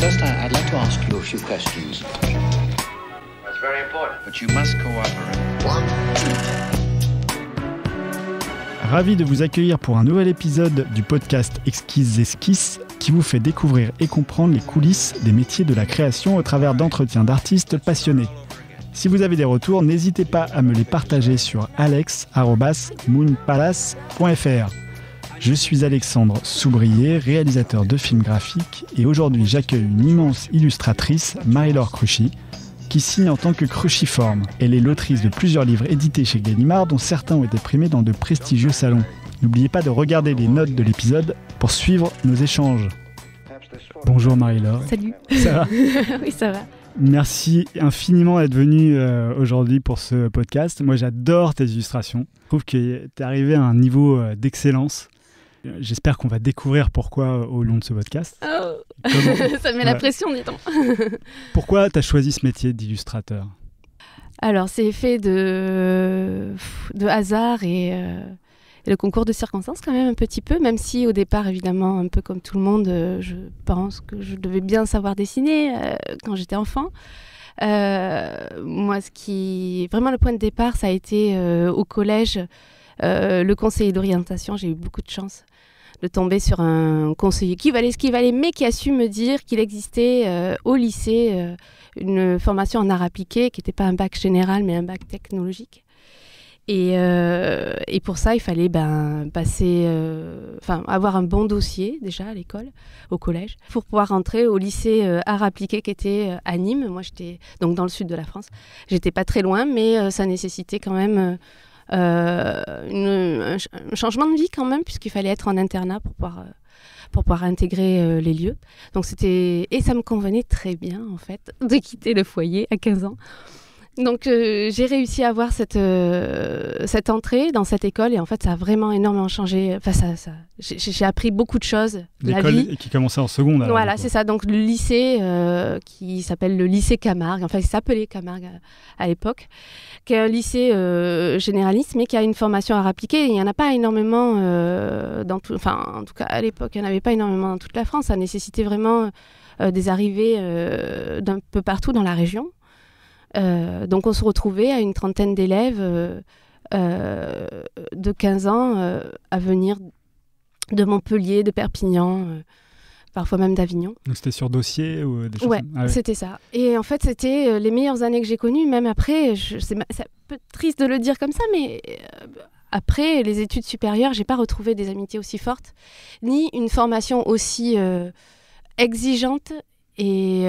First, I'd like to ask you a few questions. That's very important. But you must cooperate. Ravi de vous accueillir pour un nouvel épisode du podcast Exquises Esquisses qui vous fait découvrir et comprendre les coulisses des métiers de la création au travers d'entretiens d'artistes passionnés. Si vous avez des retours, n'hésitez pas à me les partager sur alex@moonpalace.fr. Je suis Alexandre Soubrier, réalisateur de films graphiques, et aujourd'hui j'accueille une immense illustratrice, Marie-Laure Cruchy, qui signe en tant que Cruciforme. Elle est l'autrice de plusieurs livres édités chez Gallimard, dont certains ont été primés dans de prestigieux salons. N'oubliez pas de regarder les notes de l'épisode pour suivre nos échanges. Bonjour Marie-Laure. Salut. Ça va ? Oui, ça va. Merci infiniment d'être venue aujourd'hui pour ce podcast. Moi, j'adore tes illustrations. Je trouve que tu es arrivé à un niveau d'excellence. J'espère qu'on va découvrir pourquoi au long de ce podcast. Oh. Ça met la pression, dis donc. Pourquoi tu as choisi ce métier d'illustrateur ? Alors, c'est fait de hasard et le concours de circonstances quand même un petit peu, même si au départ, évidemment, un peu comme tout le monde, je pense que je devais bien savoir dessiner quand j'étais enfant. Moi, vraiment le point de départ, ça a été au collège, le conseiller d'orientation. J'ai eu beaucoup de chance de tomber sur un conseiller qui valait ce qu'il valait, mais qui a su me dire qu'il existait au lycée une formation en art appliqué, qui n'était pas un bac général, mais un bac technologique. Et pour ça, il fallait avoir un bon dossier déjà à l'école, au collège, pour pouvoir rentrer au lycée art appliqué qui était à Nîmes. Moi, j'étais donc dans le sud de la France. J'étais pas très loin, mais ça nécessitait quand même un changement de vie quand même, puisqu'il fallait être en internat pour pouvoir intégrer les lieux. Donc et ça me convenait très bien en fait de quitter le foyer à 15 ans. Donc j'ai réussi à avoir cette entrée dans cette école, et en fait ça a vraiment énormément changé. Enfin, j'ai appris beaucoup de choses de la vie. L'école qui commençait en seconde. Alors, voilà, c'est ça. Donc le lycée qui s'appelle le lycée Camargue, enfin il s'appelait Camargue à l'époque, qui est un lycée généraliste, mais qui a une formation art appliqué. Il n'y en a pas énormément en tout cas à l'époque, il n'y en avait pas énormément dans toute la France. Ça nécessitait vraiment des arrivées d'un peu partout dans la région. Donc on se retrouvait à une trentaine d'élèves de 15 ans à venir de Montpellier, de Perpignan, parfois même d'Avignon. Donc c'était sur dossier ou des choses Ouais, c'était ça. Et en fait, c'était les meilleures années que j'ai connues. Même après, c'est un peu triste de le dire comme ça, mais après les études supérieures, j'ai pas retrouvé des amitiés aussi fortes, ni une formation aussi exigeante et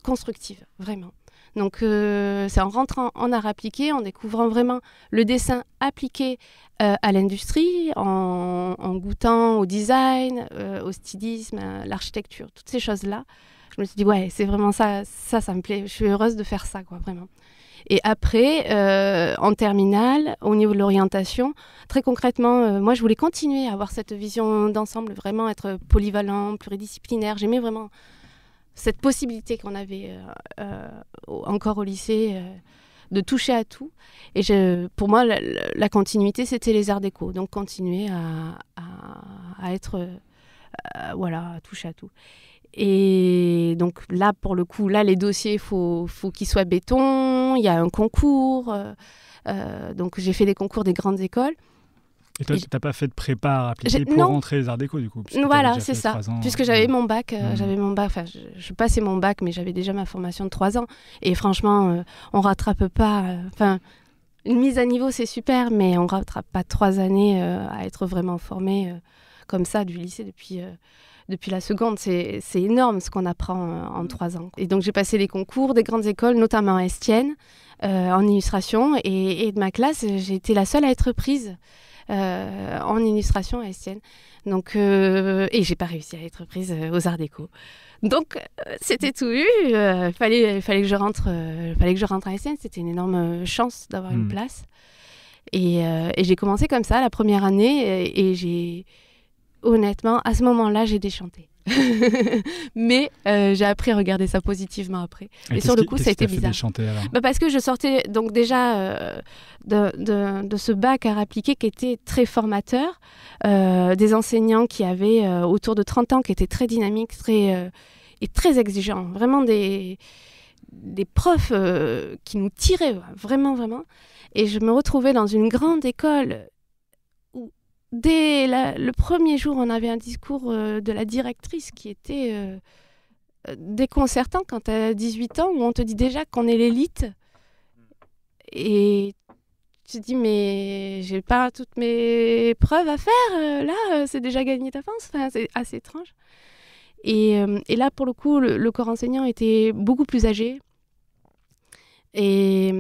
constructive, vraiment. Donc c'est en rentrant en art appliqué, en découvrant vraiment le dessin appliqué à l'industrie, en goûtant au design, au stylisme, à l'architecture, toutes ces choses-là. Je me suis dit, ouais, c'est vraiment ça me plaît, je suis heureuse de faire ça, quoi, vraiment. Et après, en terminale, au niveau de l'orientation, très concrètement, moi je voulais continuer à avoir cette vision d'ensemble, vraiment être polyvalent, pluridisciplinaire. J'aimais vraiment cette possibilité qu'on avait encore au lycée de toucher à tout. Et pour moi, la continuité, c'était les arts déco. Donc, continuer à être... à toucher à tout. Et donc, là, pour le coup, les dossiers, il faut qu'ils soient béton. Il y a un concours. Donc, j'ai fait des concours des grandes écoles. Et toi, tu n'as pas fait de prépa à appliquer pour rentrer les arts déco, du coup? Voilà, c'est ça. Puisque j'avais mon bac, je passais mon bac, mais j'avais déjà ma formation de 3 ans. Et franchement, on ne rattrape pas... une mise à niveau, c'est super, mais on ne rattrape pas 3 années à être vraiment formé comme ça du lycée depuis la seconde. C'est énorme ce qu'on apprend en 3 ans. Et donc, j'ai passé les concours des grandes écoles, notamment à Estienne, en illustration. Et de ma classe, j'ai été la seule à être prise en illustration à Estienne. Donc, et j'ai pas réussi à être prise aux arts déco. Donc c'était tout eu. Fallait que je rentre à Estienne. C'était une énorme chance d'avoir une place. Et j'ai commencé comme ça la première année. Et j'ai honnêtement, à ce moment-là, j'ai déchanté. Mais j'ai appris à regarder ça positivement après. Et sur le coup, ça a été bizarre. Parce que je sortais donc déjà de ce bac à appliquer qui était très formateur, des enseignants qui avaient autour de 30 ans, qui étaient très dynamiques, très et très exigeants. Vraiment des profs qui nous tiraient, vraiment, vraiment. Et je me retrouvais dans une grande école où, dès le premier jour, on avait un discours de la directrice qui était déconcertant quand tu as 18 ans, où on te dit déjà qu'on est l'élite. Et tu te dis, mais j'ai pas toutes mes preuves à faire, là, c'est déjà gagné d'avance. Enfin, c'est assez étrange. Et là, pour le coup, le corps enseignant était beaucoup plus âgé. Et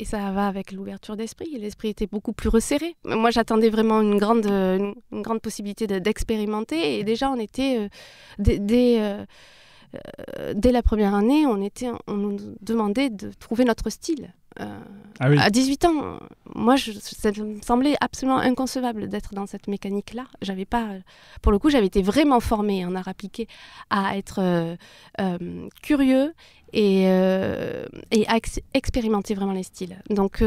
ça va avec l'ouverture d'esprit. L'esprit était beaucoup plus resserré. Moi, j'attendais vraiment une grande possibilité d'expérimenter. Et déjà, on était, dès la première année, on nous demandait de trouver notre style. Ah oui. À 18 ans, moi, ça me semblait absolument inconcevable d'être dans cette mécanique-là. Pour le coup, j'avais été vraiment formée en art appliqué à être curieux et à expérimenter vraiment les styles. Donc,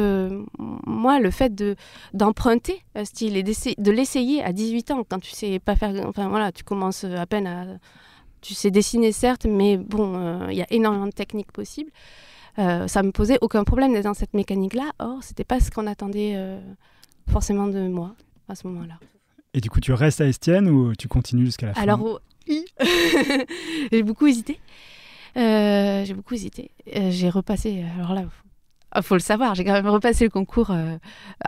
moi, le fait d'emprunter un style et de l'essayer à 18 ans, quand tu sais pas faire... Enfin, voilà, tu commences à peine à... Tu sais dessiner, certes, mais bon, il y a énormément de techniques possibles. Ça me posait aucun problème d'être dans cette mécanique-là. Or, c'était pas ce qu'on attendait forcément de moi à ce moment-là. Et du coup, tu restes à Estienne ou tu continues jusqu'à la fin? Alors, j'ai beaucoup hésité. J'ai repassé. Alors là, faut le savoir. J'ai quand même repassé le concours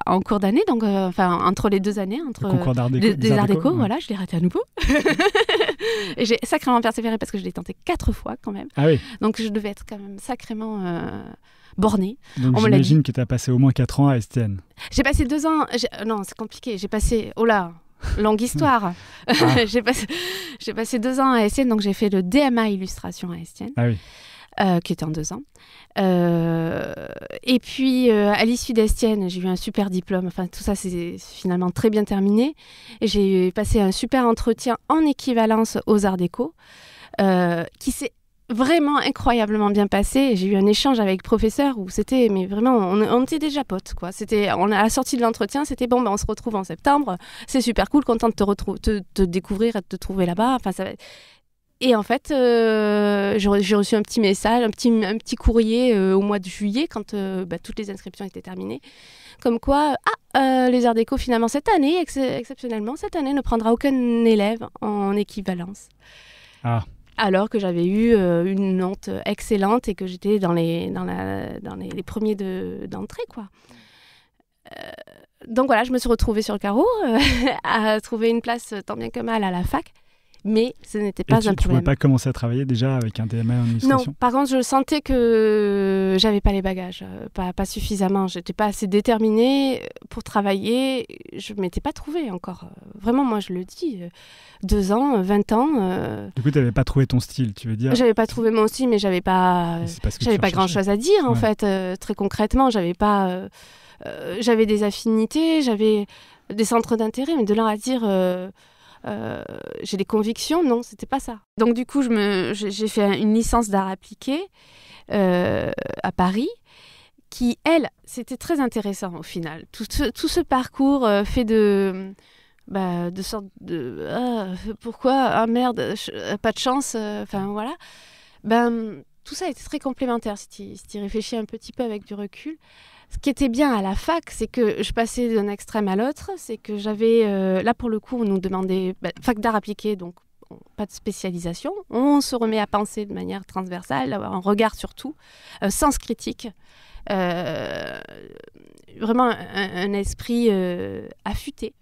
en cours d'année, donc entre les 2 années, entre le concours d'art déco, des arts déco. Ouais. Voilà, je l'ai raté à nouveau. Et j'ai sacrément persévéré parce que je l'ai tenté 4 fois quand même. Ah oui. Donc je devais être quand même sacrément bornée. Donc j'imagine que tu as passé au moins 4 ans à Estienne. J'ai passé 2 ans. Non, c'est compliqué. J'ai passé. Oh là, longue histoire. Ah. J'ai passé 2 ans à Estienne, donc j'ai fait le DMA illustration à Estienne. Ah oui. Qui était en 2 ans. Et puis, à l'issue d'Estienne, j'ai eu un super diplôme. Enfin, tout ça, c'est finalement très bien terminé. Et j'ai passé un super entretien en équivalence aux Arts Déco, qui s'est vraiment incroyablement bien passé. Et j'ai eu un échange avec le professeur où c'était, mais vraiment, on était déjà potes, quoi. À la sortie de l'entretien, c'était bon, on se retrouve en septembre. C'est super cool, content de te découvrir et de te trouver là-bas. Enfin, ça va... Et en fait, j'ai reçu un petit message, un petit courrier au mois de juillet, quand toutes les inscriptions étaient terminées, comme quoi, les Arts Déco, finalement, cette année, exceptionnellement, cette année ne prendra aucun élève en équivalence. Ah. Alors que j'avais eu une note excellente et que j'étais dans les premiers d'entrée, quoi. Donc voilà, je me suis retrouvée sur le carreau, à trouver une place tant bien que mal à la fac. Mais ce n'était pas un problème. Tu ne pouvais pas commencer à travailler déjà avec un DMA en illustration? Non, par contre, je sentais que j'avais pas les bagages, pas suffisamment. J'étais pas assez déterminée pour travailler. Je m'étais pas trouvée encore. Vraiment, moi, je le dis. 2 ans, 20 ans. Du coup, tu n'avais pas trouvé ton style, tu veux dire? J'avais pas trouvé mon style, mais j'avais pas grand-chose à dire, en fait. Très concrètement, j'avais des affinités, j'avais des centres d'intérêt, mais de là à dire... j'ai des convictions, non, c'était pas ça. Donc du coup, j'ai fait une licence d'art appliqué à Paris, qui, elle, c'était très intéressant au final. Tout ce parcours fait de sorte de pourquoi, ah merde, pas de chance, enfin voilà. Tout ça était très complémentaire si tu y réfléchis un petit peu avec du recul. Ce qui était bien à la fac, c'est que je passais d'un extrême à l'autre. C'est que j'avais, là pour le coup, on nous demandait, fac d'art appliqué, donc pas de spécialisation. On se remet à penser de manière transversale, avoir un regard sur tout, sens critique. Vraiment un esprit affûté.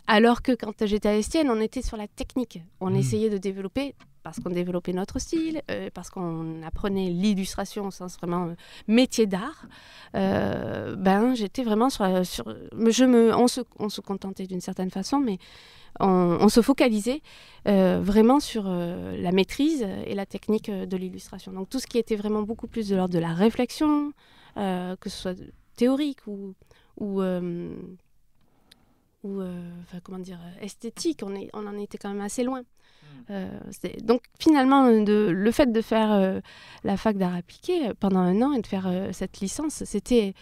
Alors que quand j'étais à Estienne, on était sur la technique. On essayait de développer, parce qu'on développait notre style, parce qu'on apprenait l'illustration au sens vraiment métier d'art. J'étais vraiment on se contentait d'une certaine façon, mais on se focalisait vraiment sur la maîtrise et la technique de l'illustration. Donc tout ce qui était vraiment beaucoup plus de l'ordre de la réflexion, que ce soit théorique ou esthétique, on en était quand même assez loin. Donc finalement, le fait de faire la fac d'art appliqué pendant 1 an et de faire cette licence, c'était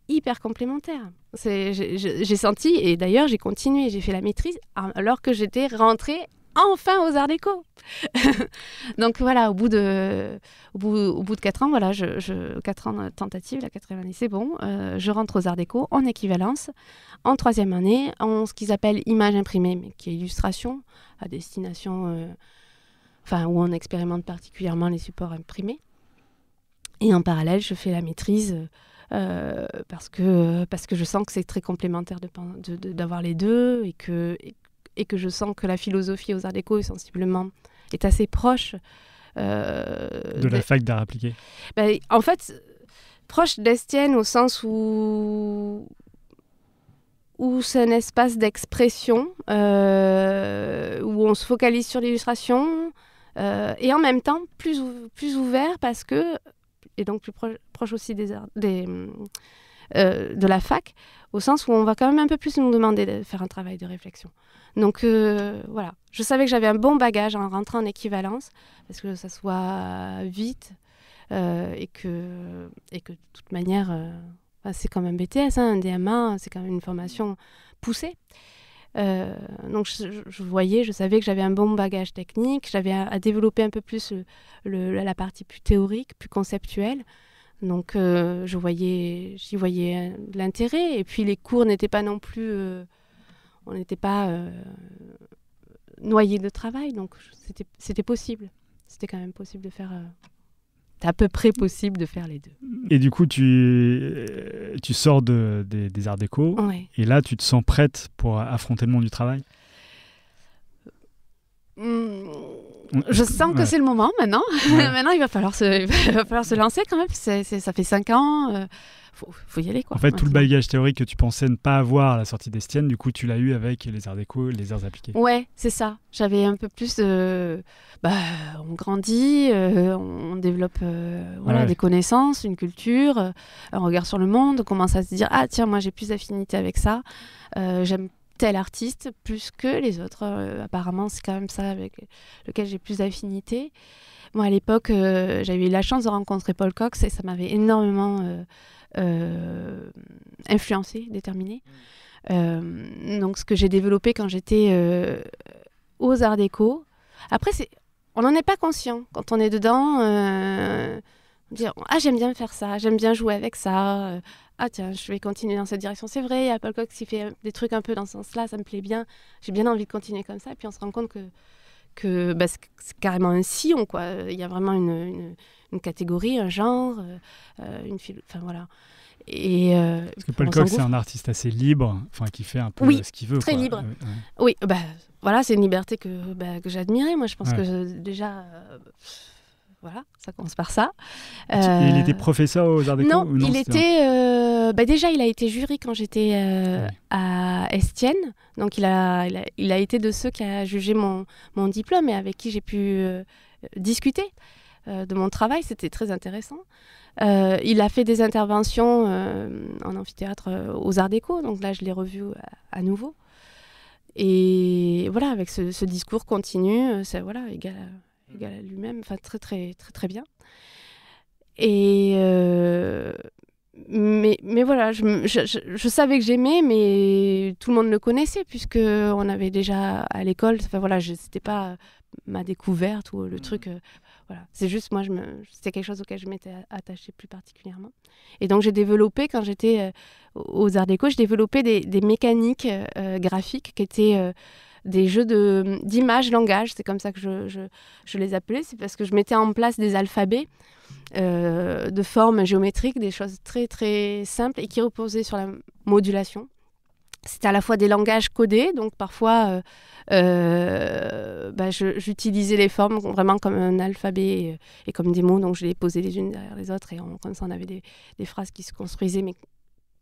hyper complémentaire. J'ai senti, et d'ailleurs j'ai continué, j'ai fait la maîtrise alors que j'étais rentrée enfin aux Arts Déco. Donc voilà, au bout de 4 ans, voilà, 4 ans de tentative, la 4e année, c'est bon. Je rentre aux Arts Déco en équivalence, en 3e année, en ce qu'ils appellent image imprimée, mais qui est illustration à destination, où on expérimente particulièrement les supports imprimés. Et en parallèle, je fais la maîtrise parce que je sens que c'est très complémentaire d'avoir les deux et que je sens que la philosophie aux Arts Déco est assez proche de la fac d'art appliqué. En fait, proche d'Estienne au sens où c'est un espace d'expression, où on se focalise sur l'illustration et en même temps plus ouvert parce que, et donc plus proche aussi de la fac, au sens où on va quand même un peu plus nous demander de faire un travail de réflexion. Donc voilà, je savais que j'avais un bon bagage en rentrant en équivalence, parce que ça soit vite et que de toute manière, c'est comme un BTS, un DMA, c'est quand même une formation poussée. Donc je savais que j'avais un bon bagage technique, j'avais à développer un peu plus la partie plus théorique, plus conceptuelle. Donc j'y voyais de l'intérêt. Et puis les cours n'étaient pas non plus... on n'était pas noyés de travail, donc c'était possible. C'était quand même possible de faire... c'est à peu près possible de faire les deux. Et du coup, tu sors des Arts Déco, ouais. Et là, tu te sens prête pour affronter le monde du travail ? Je sens que c'est le moment maintenant. Ouais. Maintenant, il va falloir se lancer quand même. Ça fait 5 ans. Faut y aller, quoi. En fait, tout le bagage théorique que tu pensais ne pas avoir à la sortie d'Estienne, du coup, tu l'as eu avec les Arts Déco, les arts appliqués. Ouais, c'est ça. J'avais un peu plus on grandit, on développe des connaissances, une culture, un regard sur le monde. On commence à se dire, ah tiens, moi j'ai plus d'affinité avec ça. J'aime tel artiste plus que les autres. Apparemment, c'est quand même ça avec lequel j'ai plus d'affinité. Moi, à l'époque, j'avais eu la chance de rencontrer Paul Cox et ça m'avait énormément influencé, déterminé. Donc, ce que j'ai développé quand j'étais aux Arts Déco. Après, on n'en est pas conscient. Quand on est dedans, dire « Ah, j'aime bien faire ça, j'aime bien jouer avec ça. Ah tiens, je vais continuer dans cette direction. » C'est vrai, il y a Paul Cox qui fait des trucs un peu dans ce sens-là, ça me plaît bien. J'ai bien envie de continuer comme ça. Et puis, on se rend compte que c'est carrément un sillon, quoi. Il y a vraiment une catégorie, un genre, enfin voilà. Et, parce que Paul Cox, c'est un artiste assez libre, qui fait un peu ce qu'il veut. Très libre. Ouais. Oui, voilà, c'est une liberté que j'admirais. Moi, je pense que déjà, voilà, ça commence par ça. Et il était professeur aux Arts Déco? Non, il était... déjà, il a été jury quand j'étais à Estienne. Donc, il a été de ceux qui a jugé mon diplôme et avec qui j'ai pu discuter de mon travail. C'était très intéressant. Il a fait des interventions en amphithéâtre aux Arts Déco. Donc là, je l'ai revu à nouveau. Et voilà, avec ce discours continu, égal à lui-même, très, très, très, très bien. Et mais voilà, je savais que j'aimais, mais tout le monde le connaissait, puisqu'on avait déjà à l'école, c'était pas ma découverte ou le truc... voilà. C'est juste, moi, c'était quelque chose auquel je m'étais attachée plus particulièrement. Et donc, j'ai développé, quand j'étais aux Arts Déco, j'ai développé des mécaniques graphiques qui étaient des jeux d'images, langage. C'est comme ça que je les appelais. C'est parce que je mettais en place des alphabets de formes géométriques, des choses très, très simples et qui reposaient sur la modulation. C'était à la fois des langages codés, donc parfois j'utilisais les formes vraiment comme un alphabet et comme des mots, donc je les posais les unes derrière les autres et comme ça on avait des phrases qui se construisaient mais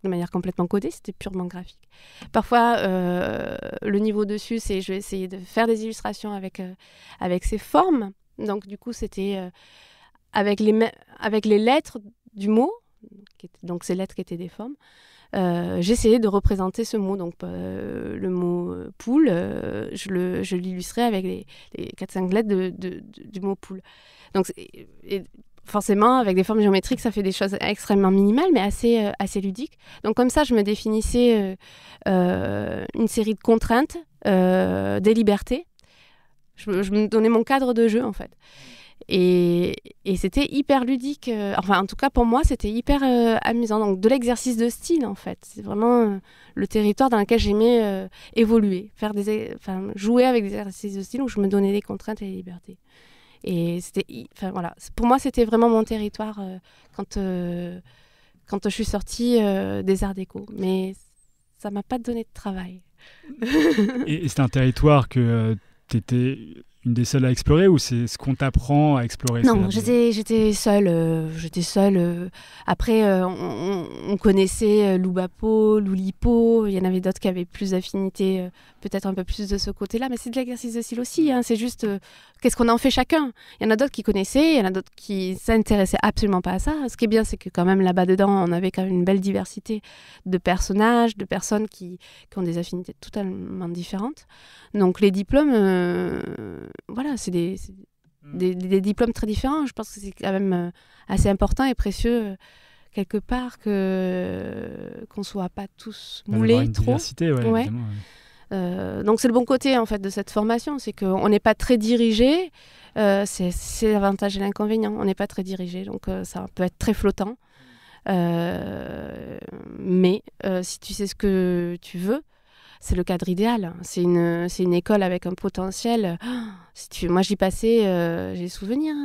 de manière complètement codée, c'était purement graphique. Parfois, le niveau dessus, c'est je vais essayer de faire des illustrations avec ces formes, donc du coup c'était avec les lettres du mot, donc ces lettres qui étaient des formes. J'essayais de représenter ce mot, donc le mot poule, je l'illustrais avec les 4-5 lettres du mot poule. Donc, forcément, avec des formes géométriques, ça fait des choses extrêmement minimales, mais assez ludiques. Donc comme ça, je me définissais une série de contraintes, des libertés, Je me donnais mon cadre de jeu, en fait. Et c'était hyper ludique. Enfin, en tout cas, pour moi, c'était hyper amusant. Donc, de l'exercice de style, en fait. C'est vraiment le territoire dans lequel j'aimais évoluer, jouer avec des exercices de style où je me donnais des contraintes et des libertés. Et voilà. Pour moi, c'était vraiment mon territoire quand je suis sortie des arts déco. Mais ça m'a pas donné de travail. Et c'est un territoire que tu étais une des seules à explorer, ou c'est ce qu'on t'apprend à explorer? Non, j'étais seule. Après, on connaissait Loubapo, Loulipo. Il y en avait d'autres qui avaient plus d'affinité, peut-être un peu plus de ce côté-là. Mais c'est de l'exercice de style aussi. Hein. C'est juste qu'est-ce qu'on en fait chacun. Il y en a d'autres qui connaissaient, il y en a d'autres qui s'intéressaient absolument pas à ça. Ce qui est bien, c'est que quand même là-bas dedans, on avait quand même une belle diversité de personnages, de personnes qui ont des affinités totalement différentes. Donc les diplômes, voilà, c'est des diplômes très différents. Je pense que c'est quand même assez important et précieux quelque part qu'on soit pas tous moulés une trop. Diversité, ouais. Évidemment, ouais. Donc c'est le bon côté en fait de cette formation, c'est qu'on n'est pas très dirigé. C'est l'avantage et l'inconvénient. On n'est pas très dirigé, donc ça peut être très flottant. Mais si tu sais ce que tu veux, c'est le cadre idéal. C'est une école avec un potentiel. Moi, j'y passais, j'ai des souvenirs.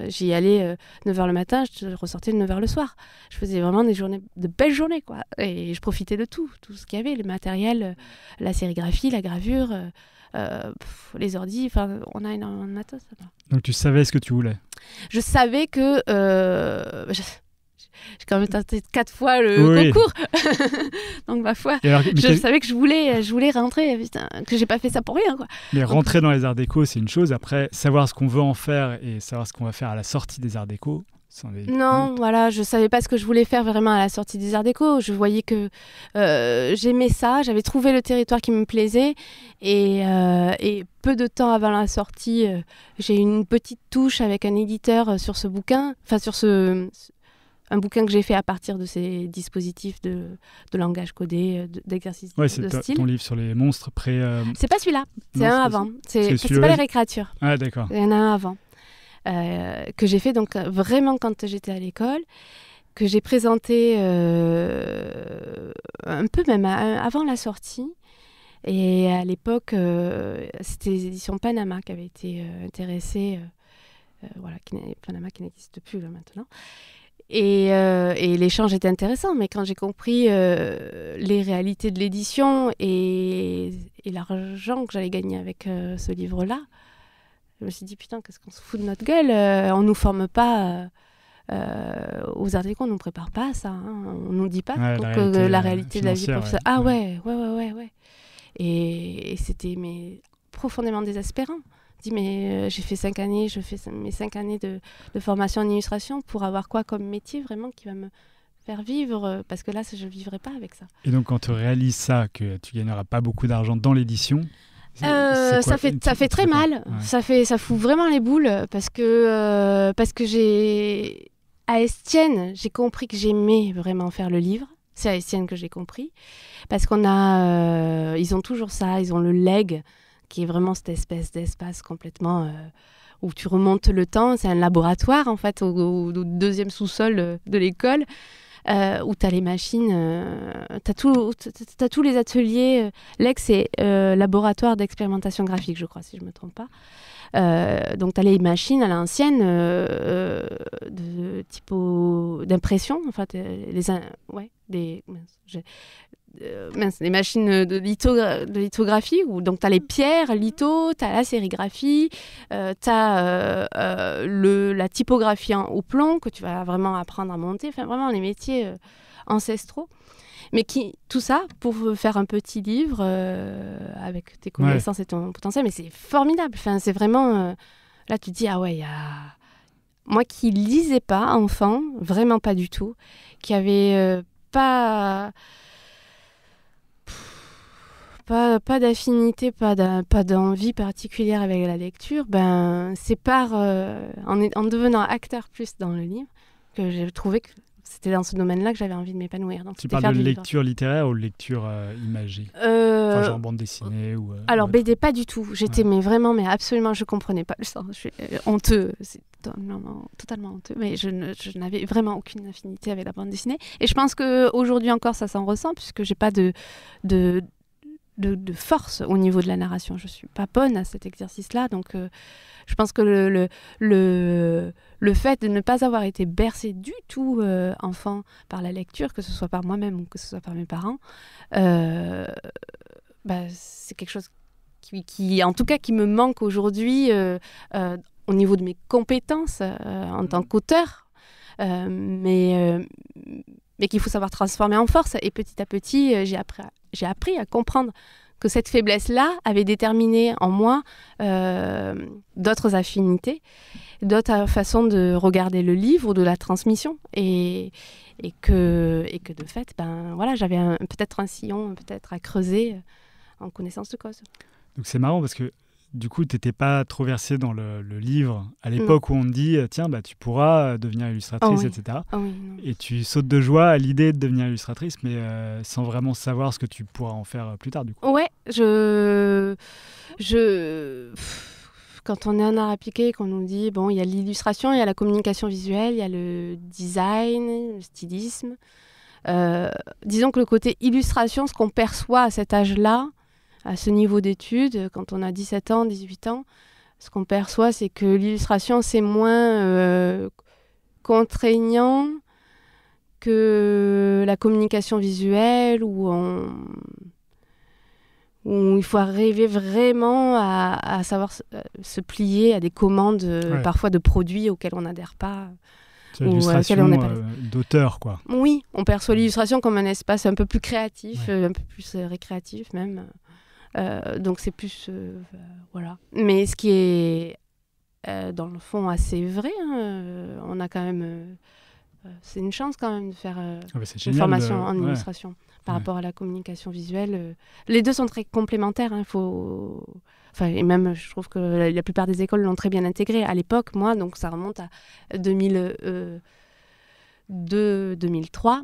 J'y allais 9h le matin, je ressortais de 9h le soir. Je faisais vraiment de belles journées, quoi. Et je profitais de tout ce qu'il y avait, le matériel, la sérigraphie, la gravure, les ordi. Enfin, on a énormément de matos. Donc, tu savais ce que tu voulais? Je savais que... j'ai quand même tenté 4 fois le concours. Donc, ma foi, je savais que je voulais rentrer. Putain, que j'ai pas fait ça pour rien, quoi. Mais rentrer dans les arts déco, c'est une chose. Après, savoir ce qu'on veut en faire et savoir ce qu'on va faire à la sortie des arts déco, c'en est... Non, voilà, je savais pas ce que je voulais faire vraiment à la sortie des arts déco. Je voyais que j'aimais ça. J'avais trouvé le territoire qui me plaisait. Et peu de temps avant la sortie, j'ai eu une petite touche avec un éditeur sur ce bouquin. Enfin, sur un bouquin que j'ai fait à partir de ces dispositifs de langage codé, d'exercice de style. C'est ton livre sur les monstres C'est pas celui-là, c'est un avant. C'est pas les récréatures. Ah, d'accord. Il y en a un avant. Que j'ai fait donc vraiment quand j'étais à l'école, que j'ai présenté un peu même avant la sortie. Et à l'époque, c'était les éditions Panama qui avaient été intéressées. Panama qui n'existe plus là, maintenant. Et l'échange était intéressant, mais quand j'ai compris les réalités de l'édition et l'argent que j'allais gagner avec ce livre-là, je me suis dit, putain, qu'est-ce qu'on se fout de notre gueule, on ne nous forme pas aux arts déco, on ne nous prépare pas à ça, hein, on ne nous dit pas la réalité de la vie professionnelle. Ah ouais. Et c'était profondément désespérant. Je dis, mais j'ai fait 5 années, je fais mes 5 années de formation en illustration pour avoir quoi comme métier vraiment qui va me faire vivre, parce que là, je ne vivrai pas avec ça. Et donc, quand tu réalises ça, que tu ne gagneras pas beaucoup d'argent dans l'édition, ça fait très mal. Ouais. Ça fout vraiment les boules, parce que à Estienne, j'ai compris que j'aimais vraiment faire le livre. C'est à Estienne que j'ai compris, parce ils ont toujours ça, ils ont le leg, qui est vraiment cette espèce d'espace complètement où tu remontes le temps. C'est un laboratoire, en fait, au deuxième sous-sol de l'école, où tu as les machines, tu as tous les ateliers. L'ex, c'est laboratoire d'expérimentation graphique, je crois, si je ne me trompe pas. Donc, tu as les machines à l'ancienne d'impression, en fait, les machines de lithographie, où donc tu as les pierres, litho, tu as la sérigraphie, tu as la typographie au plomb que tu vas vraiment apprendre à monter, enfin vraiment les métiers ancestraux. Mais tout ça pour faire un petit livre avec tes connaissances et ton potentiel, mais c'est formidable. Enfin, c'est vraiment... là, tu te dis, ah ouais, il y a... Moi qui lisais pas, enfant, vraiment pas du tout, qui avait pas d'affinité, pas d'envie particulière avec la lecture, c'est en devenant acteur plus dans le livre que j'ai trouvé que c'était dans ce domaine-là que j'avais envie de m'épanouir. Donc, Tu parles de lecture littéraire ou de lecture imagée, enfin, genre bande dessinée ou, alors BD, pas du tout. J'étais mais absolument, je comprenais pas le sens. Je suis honteux, c'est totalement honteux. Mais je n'avais vraiment aucune affinité avec la bande dessinée. Et je pense qu'aujourd'hui encore, ça s'en ressent, puisque j'ai pas de force au niveau de la narration. Je suis pas bonne à cet exercice-là, donc je pense que le fait de ne pas avoir été bercée du tout enfant par la lecture, que ce soit par moi-même ou que ce soit par mes parents, c'est quelque chose qui en tout cas qui me manque aujourd'hui au niveau de mes compétences en tant qu'auteur, mais qu'il faut savoir transformer en force. Et petit à petit, j'ai appris à comprendre que cette faiblesse-là avait déterminé en moi d'autres affinités, d'autres façons de regarder le livre ou de la transmission. Et que de fait, j'avais peut-être un sillon peut-être à creuser en connaissance de cause. Donc c'est marrant parce que du coup, tu n'étais pas trop versée dans le livre à l'époque où on te dit tiens, tu pourras devenir illustratrice, etc. Et tu sautes de joie à l'idée de devenir illustratrice, mais sans vraiment savoir ce que tu pourras en faire plus tard, du coup. Ouais, quand on est en art appliqué, qu'on nous dit il y a l'illustration, il y a la communication visuelle, il y a le design, le stylisme. Disons que le côté illustration, ce qu'on perçoit à cet âge-là, à ce niveau d'études, quand on a 17 ans, 18 ans, ce qu'on perçoit, c'est que l'illustration, c'est moins contraignant que la communication visuelle, où il faut arriver vraiment à savoir se plier à des commandes parfois de produits auxquels on n'adhère pas. C'est l'illustration d'auteur, quoi. Oui, on perçoit l'illustration comme un espace un peu plus créatif, un peu plus récréatif même. Donc c'est plus voilà. Mais ce qui est dans le fond assez vrai, on a quand même c'est une chance quand même de faire une formation en illustration par rapport à la communication visuelle. Les deux sont très complémentaires, et même je trouve que la plupart des écoles l'ont très bien intégré à l'époque, moi, donc ça remonte à 2002-2003.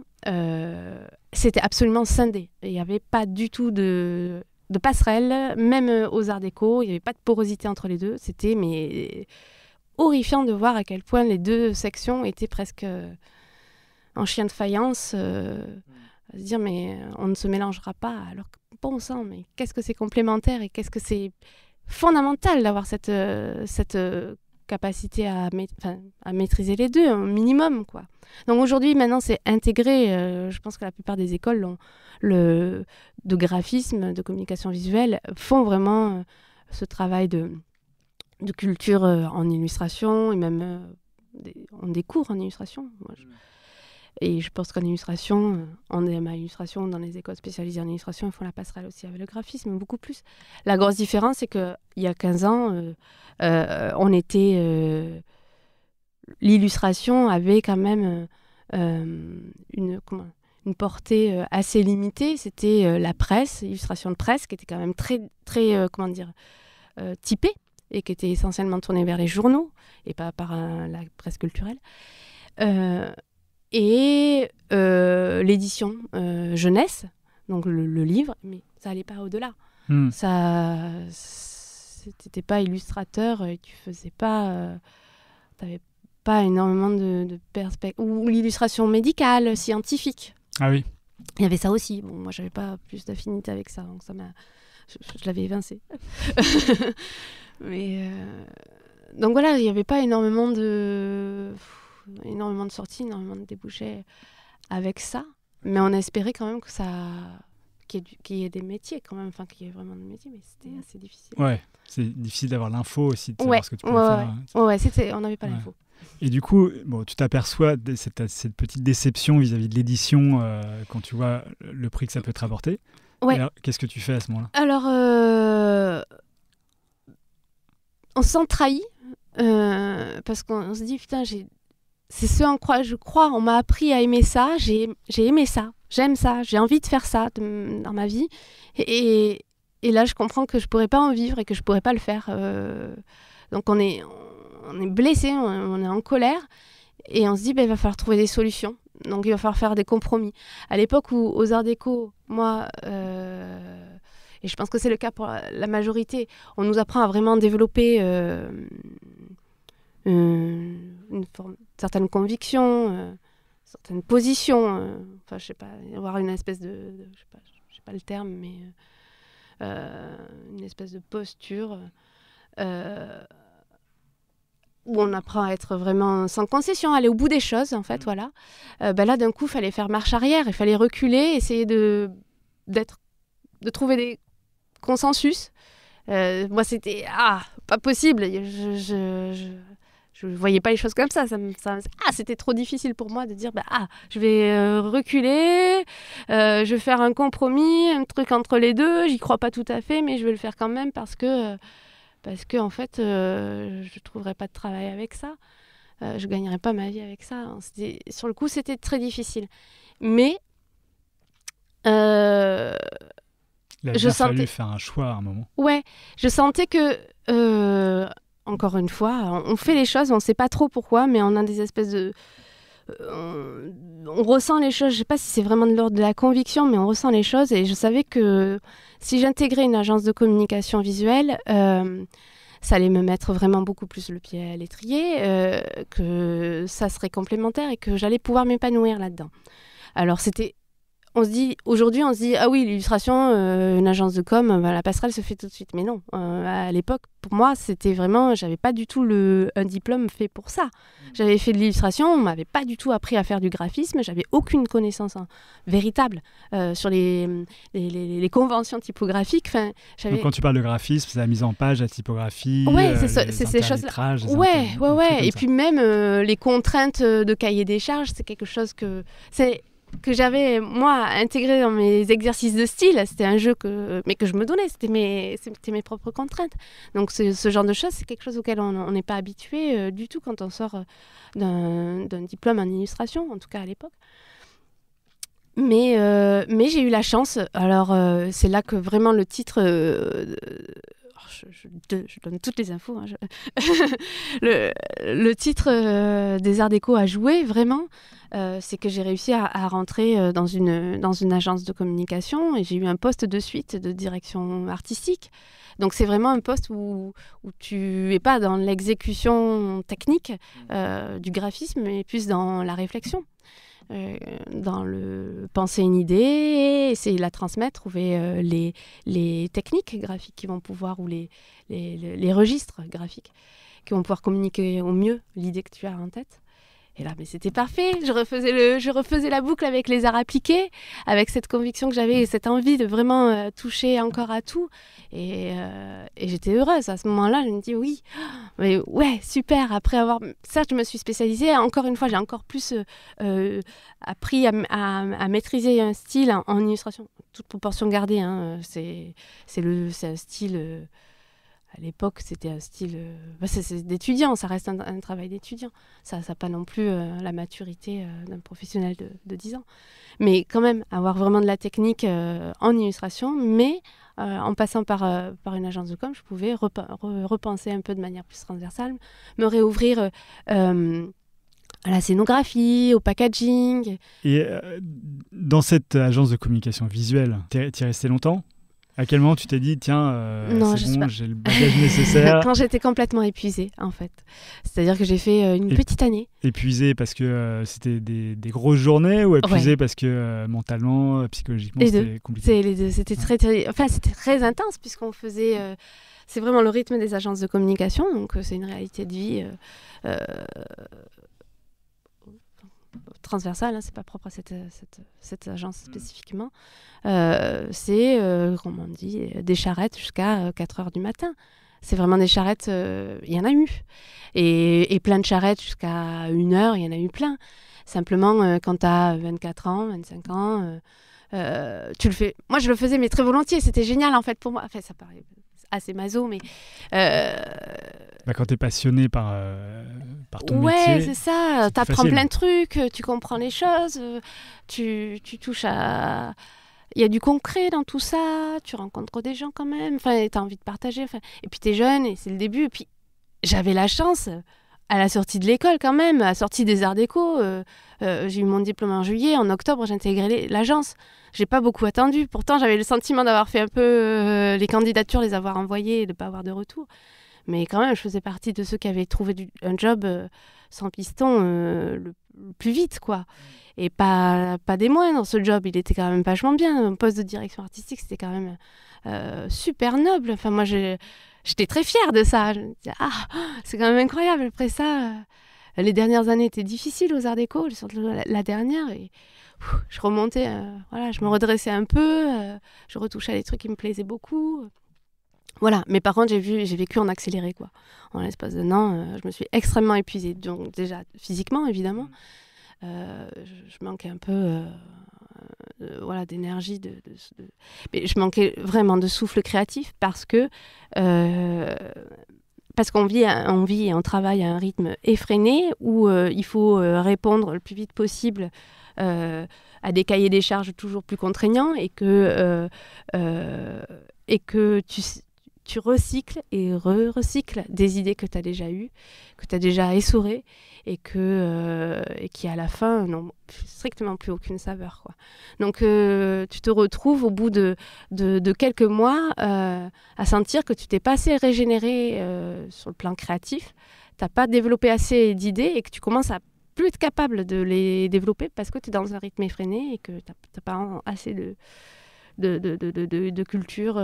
C'était absolument scindé. Il n'y avait pas du tout de passerelle, même aux arts déco, il n'y avait pas de porosité entre les deux. C'était horrifiant de voir à quel point les deux sections étaient presque en chien de faïence, à se dire mais on ne se mélangera pas, alors que bon sang, mais qu'est-ce que c'est complémentaire et qu'est-ce que c'est fondamental d'avoir cette capacité à maîtriser les deux, un minimum, quoi. Donc aujourd'hui, maintenant, c'est intégré. Je pense que la plupart des écoles de graphisme, de communication visuelle, font vraiment ce travail de culture en illustration, et même ont des cours en illustration. Et je pense qu'en illustration, en DMA illustration, dans les écoles spécialisées en illustration, ils font la passerelle aussi avec le graphisme, beaucoup plus. La grosse différence, c'est qu'il y a 15 ans, l'illustration avait quand même une portée assez limitée. C'était la presse, l'illustration de presse, qui était quand même très, très typée, et qui était essentiellement tournée vers les journaux, et pas par la presse culturelle. Et l'édition jeunesse, donc le livre, mais ça n'allait pas au-delà. T'étais pas illustrateur et tu faisais pas... t'avais pas énormément de perspectives. Ou l'illustration médicale, scientifique. Ah oui. Il y avait ça aussi. Bon, moi, j'avais pas plus d'affinité avec ça, donc ça m'a... Je l'avais évincé. Mais... Donc voilà, il n'y avait pas énormément de sorties, énormément de débouchés avec ça. Mais on espérait quand même que ça... qu'il y ait des métiers quand même, enfin qu'il y ait vraiment des métiers, mais c'était assez difficile. Ouais, c'est difficile d'avoir l'info aussi, de savoir ce que tu peux faire. On n'avait pas l'info. Et du coup, tu t'aperçois de cette petite déception vis-à-vis de l'édition quand tu vois le prix que ça peut te rapporter. Ouais. Alors, qu'est-ce que tu fais à ce moment-là ? Alors, on se sent trahi parce qu'on se dit, putain, c'est ce en quoi je crois, on m'a appris à aimer ça, j'ai aimé ça, j'aime ça, j'ai envie de faire ça dans ma vie. Et là, je comprends que je pourrais pas en vivre et que je pourrais pas le faire. Donc on est blessé, on est en colère. Et on se dit, il va falloir trouver des solutions. Donc, il va falloir faire des compromis. À l'époque où, aux Arts Déco, moi, et je pense que c'est le cas pour la majorité, on nous apprend à vraiment développer certaines convictions, certaines positions. Enfin, je sais pas, avoir une espèce je sais pas le terme, mais une espèce de posture. Où on apprend à être vraiment sans concession, aller au bout des choses, en fait, voilà. Là, d'un coup, il fallait faire marche arrière, il fallait reculer, essayer de trouver des consensus. Moi, c'était pas possible. Je voyais pas les choses comme ça. C'était trop difficile pour moi de dire je vais reculer, je vais faire un compromis, un truc entre les deux. J'y crois pas tout à fait, mais je vais le faire quand même parce que en fait, je trouverais pas de travail avec ça. Je gagnerais pas ma vie avec ça. Sur le coup, c'était très difficile. Mais il a bien fallu faire un choix à un moment. Ouais, je sentais que, encore une fois, on fait les choses, on sait pas trop pourquoi, mais on a des espèces de... on ressent les choses, je sais pas si c'est vraiment de l'ordre de la conviction, mais on ressent les choses, et je savais que si j'intégrais une agence de communication visuelle, ça allait me mettre vraiment beaucoup plus le pied à l'étrier, que ça serait complémentaire et que j'allais pouvoir m'épanouir là-dedans. Alors aujourd'hui, on se dit, ah oui, l'illustration, une agence de com, la passerelle se fait tout de suite. Mais non, à l'époque, pour moi, c'était vraiment, j'avais pas du tout un diplôme fait pour ça. J'avais fait de l'illustration, on m'avait pas du tout appris à faire du graphisme, j'avais aucune connaissance véritable sur les conventions typographiques. Donc quand tu parles de graphisme, c'est la mise en page, la typographie, c'est ces choses-là. Ouais. Et puis même les contraintes de cahier des charges, c'est quelque chose que j'avais, moi, intégré dans mes exercices de style. C'était un jeu mais que je me donnais, c'était mes propres contraintes. Donc ce genre de choses, c'est quelque chose auquel on n'est pas habitué du tout quand on sort d'un diplôme en illustration, en tout cas à l'époque. Mais j'ai eu la chance, alors c'est là que vraiment le titre... je donne toutes les infos. Le titre des Arts Déco a joué, vraiment. C'est que j'ai réussi à rentrer dans une agence de communication et j'ai eu un poste de suite de direction artistique. Donc c'est vraiment un poste où tu n'es pas dans l'exécution technique du graphisme, mais plus dans la réflexion. Dans le penser une idée, essayer de la transmettre, trouver les techniques graphiques qui vont pouvoir, ou les registres graphiques qui vont pouvoir communiquer au mieux l'idée que tu as en tête. Et là, mais c'était parfait. Je refaisais la boucle avec les arts appliqués, avec cette conviction que j'avais et cette envie de vraiment toucher encore à tout. Et j'étais heureuse. À ce moment-là, je me dis oui, mais ouais, super. Après avoir... Certes, je me suis spécialisée. Encore une fois, j'ai encore plus appris à maîtriser un style en illustration. Toute proportion gardée. Hein. C'est un style... À l'époque, c'était un style... c'est d'étudiant, ça reste un travail d'étudiant. Ça n'a pas non plus la maturité d'un professionnel de 10 ans. Mais quand même, avoir vraiment de la technique en illustration, mais en passant par une agence de com, je pouvais repenser un peu de manière plus transversale, me réouvrir à la scénographie, au packaging. Et dans cette agence de communication visuelle, tu es resté longtemps ? À quel moment tu t'es dit, tiens, c'est bon, j'ai le bagage nécessaire? Quand j'étais complètement épuisée, en fait. C'est-à-dire que j'ai fait une petite année. Épuisée parce que c'était des grosses journées, ou épuisée parce que mentalement, psychologiquement, c'était compliqué? Les deux. C'était c'était très intense, puisqu'on faisait... c'est vraiment le rythme des agences de communication, donc c'est une réalité de vie... transversale, hein, c'est pas propre à cette agence spécifiquement. C'est, comment on dit, des charrettes jusqu'à 4h du matin. C'est vraiment des charrettes, il y en a eu. Et plein de charrettes jusqu'à 1h, il y en a eu plein. Simplement, quand tu as 24 ans, 25 ans, tu le fais. Moi, je le faisais, mais très volontiers. C'était génial, en fait, pour moi. Enfin, ça paraît assez maso, mais... quand tu es passionné par ton métier... Ouais, c'est ça. Tu apprends plein de trucs, tu comprends les choses, tu touches à... Il y a du concret dans tout ça, tu rencontres des gens quand même, tu as envie de partager. Et puis tu es jeune et c'est le début. Et puis j'avais la chance, à la sortie de l'école quand même, à la sortie des arts déco. J'ai eu mon diplôme en juillet, en octobre j'ai intégré l'agence. J'ai pas beaucoup attendu, pourtant j'avais le sentiment d'avoir fait un peu les candidatures, les avoir envoyées et de pas avoir de retour. Mais quand même, je faisais partie de ceux qui avaient trouvé un job sans piston le plus vite, quoi. Et pas des moindres, ce job, il était quand même vachement bien. Un poste de direction artistique, c'était quand même super noble. Enfin, moi, j'étais très fière de ça. Je me disais, c'est quand même incroyable. Après ça, les dernières années étaient difficiles aux Arts Déco, surtout la dernière. Et je remontais, je me redressais un peu, je retouchais à des trucs qui me plaisaient beaucoup. Voilà, mais par contre, j'ai vécu en accéléré, quoi. En l'espace d'un an, je me suis extrêmement épuisée. Donc, déjà, physiquement, évidemment. Je manquais un peu d'énergie. Mais je manquais vraiment de souffle créatif parce qu'on vit et on travaille à un rythme effréné où il faut répondre le plus vite possible à des cahiers des charges toujours plus contraignants et que tu recycles et recycles des idées que tu as déjà eues, que tu as déjà essorées et qui à la fin n'ont strictement plus aucune saveur, quoi. Donc tu te retrouves au bout de quelques mois à sentir que tu t'es pas assez régénéré sur le plan créatif, tu n'as pas développé assez d'idées et que tu commences à plus être capable de les développer parce que tu es dans un rythme effréné et que tu n'as pas assez de culture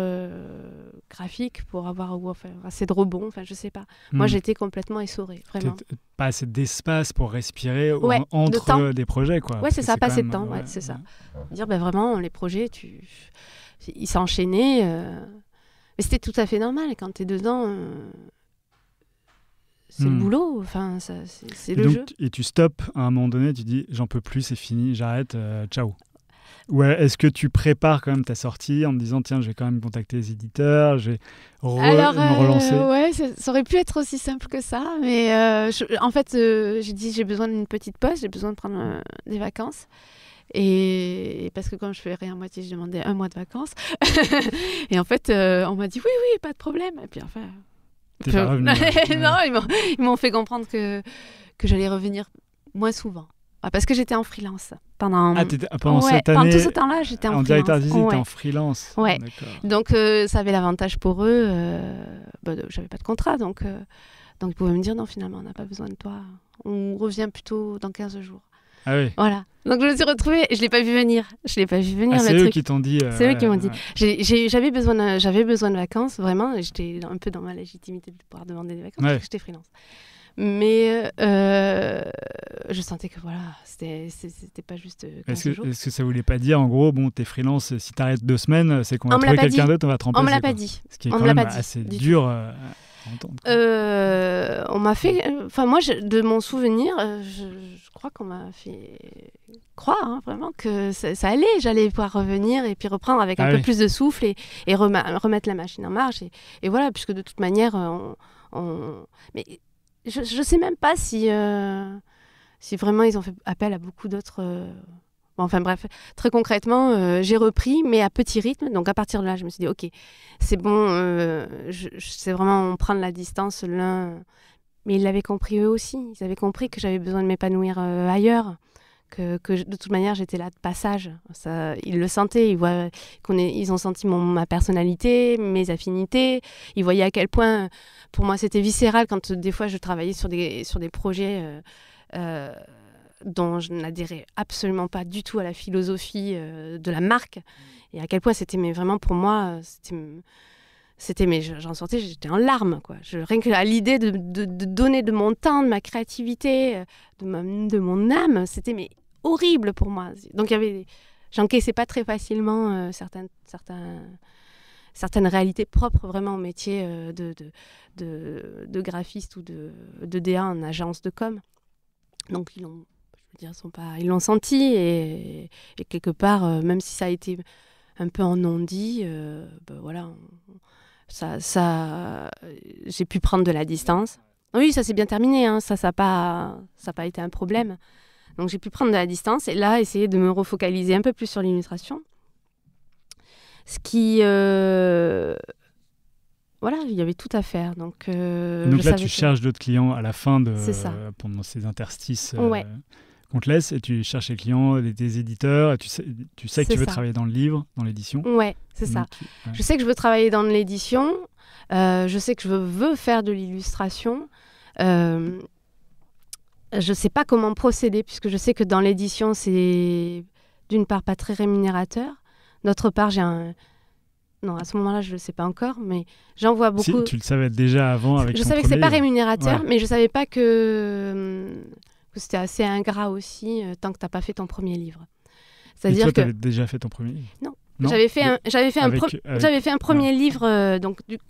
graphique pour avoir assez de rebond, enfin je sais pas. Moi j'étais complètement essorée, vraiment. Pas assez d'espace pour respirer entre des projets, quoi. Ouais, c'est ça, pas assez de temps, c'est ça. Dire vraiment les projets, ils s'enchaînaient, mais c'était tout à fait normal quand t'es dedans. C'est le boulot, enfin c'est le jeu. Et tu stoppes à un moment donné, tu dis j'en peux plus, c'est fini, j'arrête, ciao. Ou est-ce que tu prépares quand même ta sortie en te disant tiens, je vais quand même contacter les éditeurs, je vais me relancer? Ouais, ça aurait pu être aussi simple que ça, mais en fait, j'ai dit j'ai besoin d'une petite pause, j'ai besoin de prendre des vacances. Et parce que quand je fais rien à moitié, je demandais 1 mois de vacances. Et en fait, on m'a dit oui, pas de problème. Et puis enfin, t'es pas revenu. Non, ils m'ont fait comprendre que j'allais revenir moins souvent. Parce que j'étais en freelance pendant cette année. Pendant tout ce temps-là, j'étais en freelance. En directeur artistique, t'étais en freelance. Ouais. Donc ça avait l'avantage pour eux. J'avais pas de contrat, donc ils pouvaient me dire non, finalement, on n'a pas besoin de toi. On revient plutôt dans 15 jours. Ah oui. Voilà. Donc je me suis retrouvée, je l'ai pas vu venir. C'est eux qui t'ont dit. C'est eux qui m'ont dit. J'avais besoin de vacances, vraiment. J'étais un peu dans ma légitimité de pouvoir demander des vacances parce que j'étais freelance. Mais je sentais que voilà, c'était pas juste 15 jours. Est-ce que ça voulait pas dire, en gros, bon, t'es freelance, si t'arrêtes 2 semaines, c'est qu'on va trouver quelqu'un d'autre, on va te remplacer. On me l'a pas dit. Ce qui est quand même assez dur à entendre. On m'a fait... Enfin, moi, de mon souvenir, je crois qu'on m'a fait croire, vraiment, que ça allait. J'allais pouvoir revenir et puis reprendre avec un peu plus de souffle et remettre la machine en marche. Et voilà, puisque de toute manière, mais... Je sais même pas si vraiment ils ont fait appel à beaucoup d'autres... Enfin bref, très concrètement, j'ai repris, mais à petit rythme. Donc à partir de là, je me suis dit, ok, c'est bon, c'est vraiment prendre la distance l'un. Mais ils l'avaient compris eux aussi. Ils avaient compris que j'avais besoin de m'épanouir ailleurs. Que de toute manière, j'étais là de passage. Ça, ils le sentaient. Ils ont senti ma personnalité, mes affinités. Ils voyaient à quel point, pour moi, c'était viscéral quand des fois je travaillais sur des projets dont je n'adhérais absolument pas du tout à la philosophie de la marque. Et à quel point c'était vraiment pour moi, mais j'en sortais, j'étais en larmes, quoi. Rien que à l'idée de donner de mon temps, de ma créativité, de mon âme, c'était horrible pour moi. Donc j'encaissais pas très facilement certaines réalités propres vraiment au métier de graphiste ou de DA en agence de com. Donc ils l'ont senti et quelque part, même si ça a été un peu en non-dit, voilà. J'ai pu prendre de la distance. Oui, ça s'est bien terminé, hein. Ça n'a pas été un problème. Donc j'ai pu prendre de la distance et là, essayer de me refocaliser un peu plus sur l'illustration. Ce qui voilà, il y avait tout à faire. Donc là, tu cherches d'autres clients à la fin pendant ces interstices qu'on te laisse, et tu cherches les clients, des éditeurs, et tu sais que tu veux travailler dans le livre, dans l'édition. Ouais, c'est ça. Je sais que je veux travailler dans l'édition, je sais que je veux faire de l'illustration. Je ne sais pas comment procéder, puisque je sais que dans l'édition, c'est d'une part pas très rémunérateur, d'autre part, non, à ce moment-là, je ne le sais pas encore, mais j'en vois beaucoup. Si, tu le savais déjà avant avec ton premier livre. Je savais que ce n'était pas rémunérateur, mais je ne savais pas que c'était assez ingrat aussi tant que tu n'as pas fait ton premier livre. C'est-à-dire que tu avais déjà fait ton premier livre? Non. J'avais fait un premier livre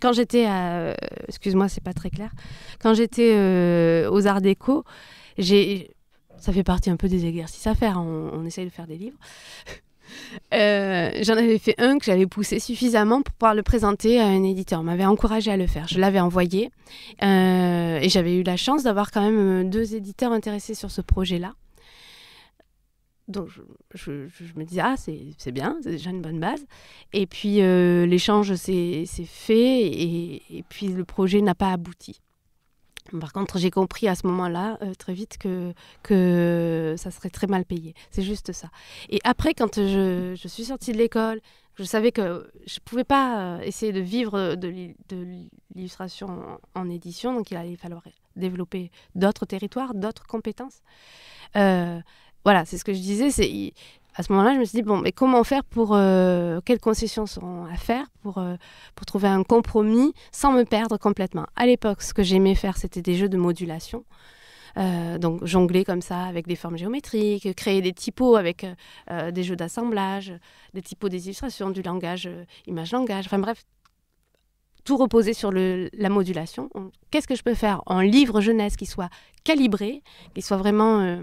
quand j'étais à... Excuse-moi, c'est pas très clair. Quand j'étais aux Arts Déco, ça fait partie un peu des exercices à faire. On essaye de faire des livres. J'en avais fait un que j'avais poussé suffisamment pour pouvoir le présenter à un éditeur. On m'avait encouragé à le faire. Je l'avais envoyé et j'avais eu la chance d'avoir quand même 2 éditeurs intéressés sur ce projet-là. Donc je me disais, c'est bien, c'est déjà une bonne base. Et puis l'échange s'est fait et puis le projet n'a pas abouti. Par contre, j'ai compris à ce moment-là, très vite, que ça serait très mal payé. C'est juste ça. Et après, quand je suis sortie de l'école, je savais que je ne pouvais pas essayer de vivre de l'illustration en édition, donc il allait falloir développer d'autres territoires, d'autres compétences. Voilà, c'est ce que je disais. À ce moment-là, je me suis dit, mais comment faire quelles concessions seront à faire pour trouver un compromis sans me perdre complètement. À l'époque, ce que j'aimais faire, c'était des jeux de modulation. Donc jongler comme ça avec des formes géométriques, créer des typos avec des jeux d'assemblage, des typos des illustrations, du langage, image-langage, enfin bref, tout reposer sur la modulation. Qu'est-ce que je peux faire en livre jeunesse qui soit calibré, qui soit vraiment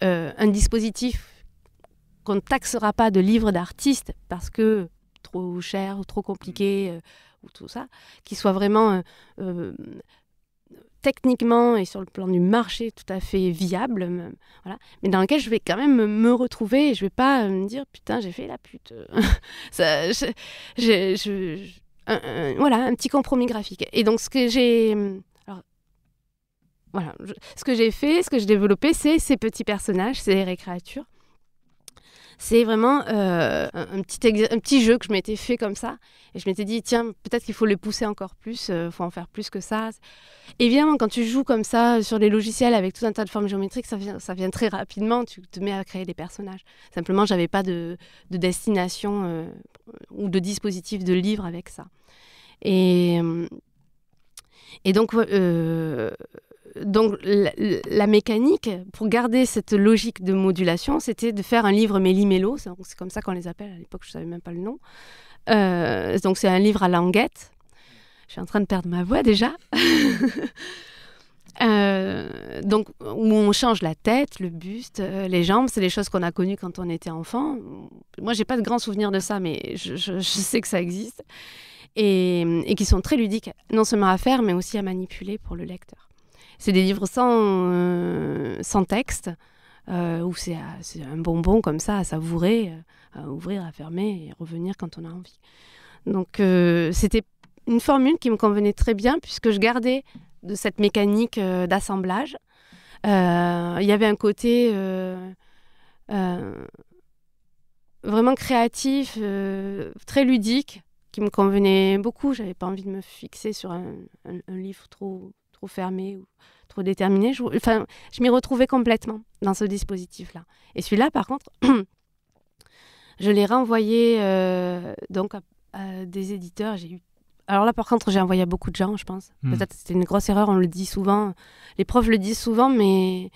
un dispositif qu'on ne taxera pas de livre d'artiste parce que trop cher ou trop compliqué ou tout ça, qui soit vraiment techniquement et sur le plan du marché tout à fait viable, voilà, mais dans lequel je vais quand même me retrouver et je ne vais pas me dire putain j'ai fait la pute. Voilà, un petit compromis graphique. Et donc ce que j'ai fait, ce que j'ai développé, c'est ces petits personnages, ces récréatures. C'est vraiment un petit jeu que je m'étais fait comme ça. Et je m'étais dit, tiens, peut-être qu'il faut les pousser encore plus, il faut en faire plus que ça. Évidemment, quand tu joues comme ça sur les logiciels avec tout un tas de formes géométriques, ça vient très rapidement, tu te mets à créer des personnages. Simplement, je n'avais pas de destination ou de dispositif de livre avec ça. Et donc... Donc la mécanique, pour garder cette logique de modulation, c'était de faire un livre méli-mélo, c'est comme ça qu'on les appelle, à l'époque je ne savais même pas le nom. Donc c'est un livre à languette. Je suis en train de perdre ma voix déjà. Donc où on change la tête, le buste, les jambes, c'est des choses qu'on a connues quand on était enfant. Moi j'ai pas de grands souvenirs de ça, mais je sais que ça existe. Et qui sont très ludiques, non seulement à faire, mais aussi à manipuler pour le lecteur. C'est des livres sans texte, où c'est un bonbon comme ça à savourer, à ouvrir, à fermer et revenir quand on a envie. Donc c'était une formule qui me convenait très bien puisque je gardais de cette mécanique d'assemblage. Il y avait un côté vraiment créatif, très ludique qui me convenait beaucoup. J'avais pas envie de me fixer sur un livre trop fermé ou trop déterminé. Je m'y retrouvais complètement dans ce dispositif-là. Et celui-là, par contre, je l'ai renvoyé donc à des éditeurs. Alors là, par contre, j'ai envoyé à beaucoup de gens, je pense. Peut-être que c'était une grosse erreur, on le dit souvent. Les profs le disent souvent, mais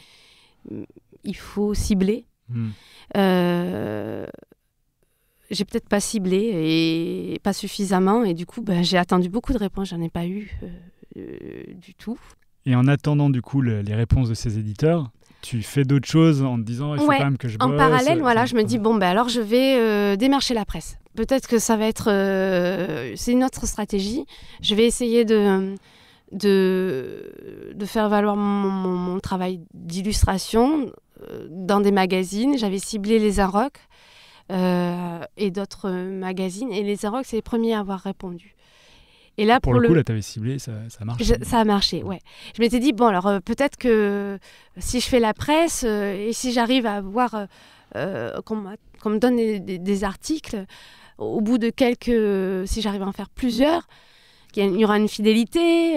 il faut cibler. J'ai peut-être pas ciblé et pas suffisamment. Et du coup, j'ai attendu beaucoup de réponses. J'en ai pas eu du tout. Et en attendant du coup les réponses de ces éditeurs, tu fais d'autres choses en te disant il faut quand même que je bosse. En parallèle, je me dis alors je vais démarcher la presse. Peut-être que ça va être c'est une autre stratégie. Je vais essayer de faire valoir mon travail d'illustration dans des magazines. J'avais ciblé les Inrocks et d'autres magazines. Et les Inrocks, c'est les premiers à avoir répondu. Et là, pour le coup, là, tu avais ciblé, ça marche. Ça a marché, ouais. Je m'étais dit, bon, alors peut-être que si je fais la presse et si j'arrive à avoir, qu'on me donne des articles, au bout de si j'arrive à en faire plusieurs, il y aura une fidélité,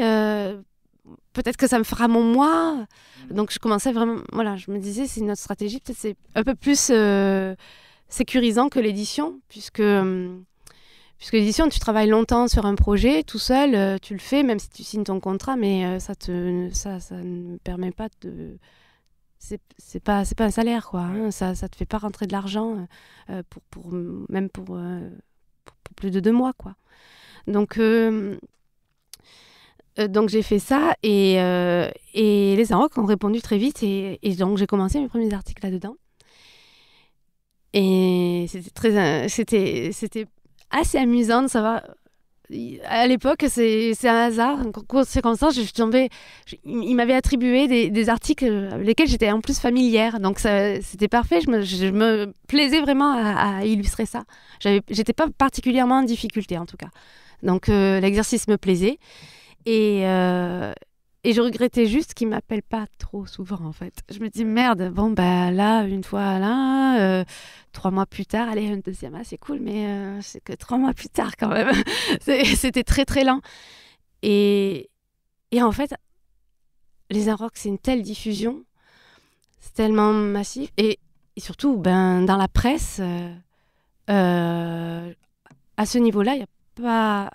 peut-être que ça me fera mon moi. Donc je commençais vraiment, voilà, je me disais, c'est notre stratégie, peut-être c'est un peu plus sécurisant que l'édition, puisque l'édition, tu travailles longtemps sur un projet, tout seul, tu le fais, même si tu signes ton contrat, mais ça ne permet pas de... C'est pas un salaire, quoi. Hein. Ça te fait pas rentrer de l'argent même pour plus de 2 mois, quoi. Donc j'ai fait ça et les Inrocks ont répondu très vite et donc j'ai commencé mes premiers articles là-dedans. Et c'était assez amusant de savoir. À l'époque, c'est un hasard, une circonstance, je suis tombée. Il m'avait attribué des articles avec lesquels j'étais en plus familière, donc c'était parfait. Je me plaisais vraiment à illustrer ça. J'étais pas particulièrement en difficulté en tout cas, donc l'exercice me plaisait et je regrettais juste qu'il m'appelle pas trop souvent en fait. Je me dis merde, bon bah là une fois là, 3 mois plus tard, allez un deuxième, c'est cool, mais c'est que 3 mois plus tard quand même. C'était très très lent. Et en fait, les Inrocks, c'est une telle diffusion, c'est tellement massif et surtout dans la presse, à ce niveau-là, il y a pas.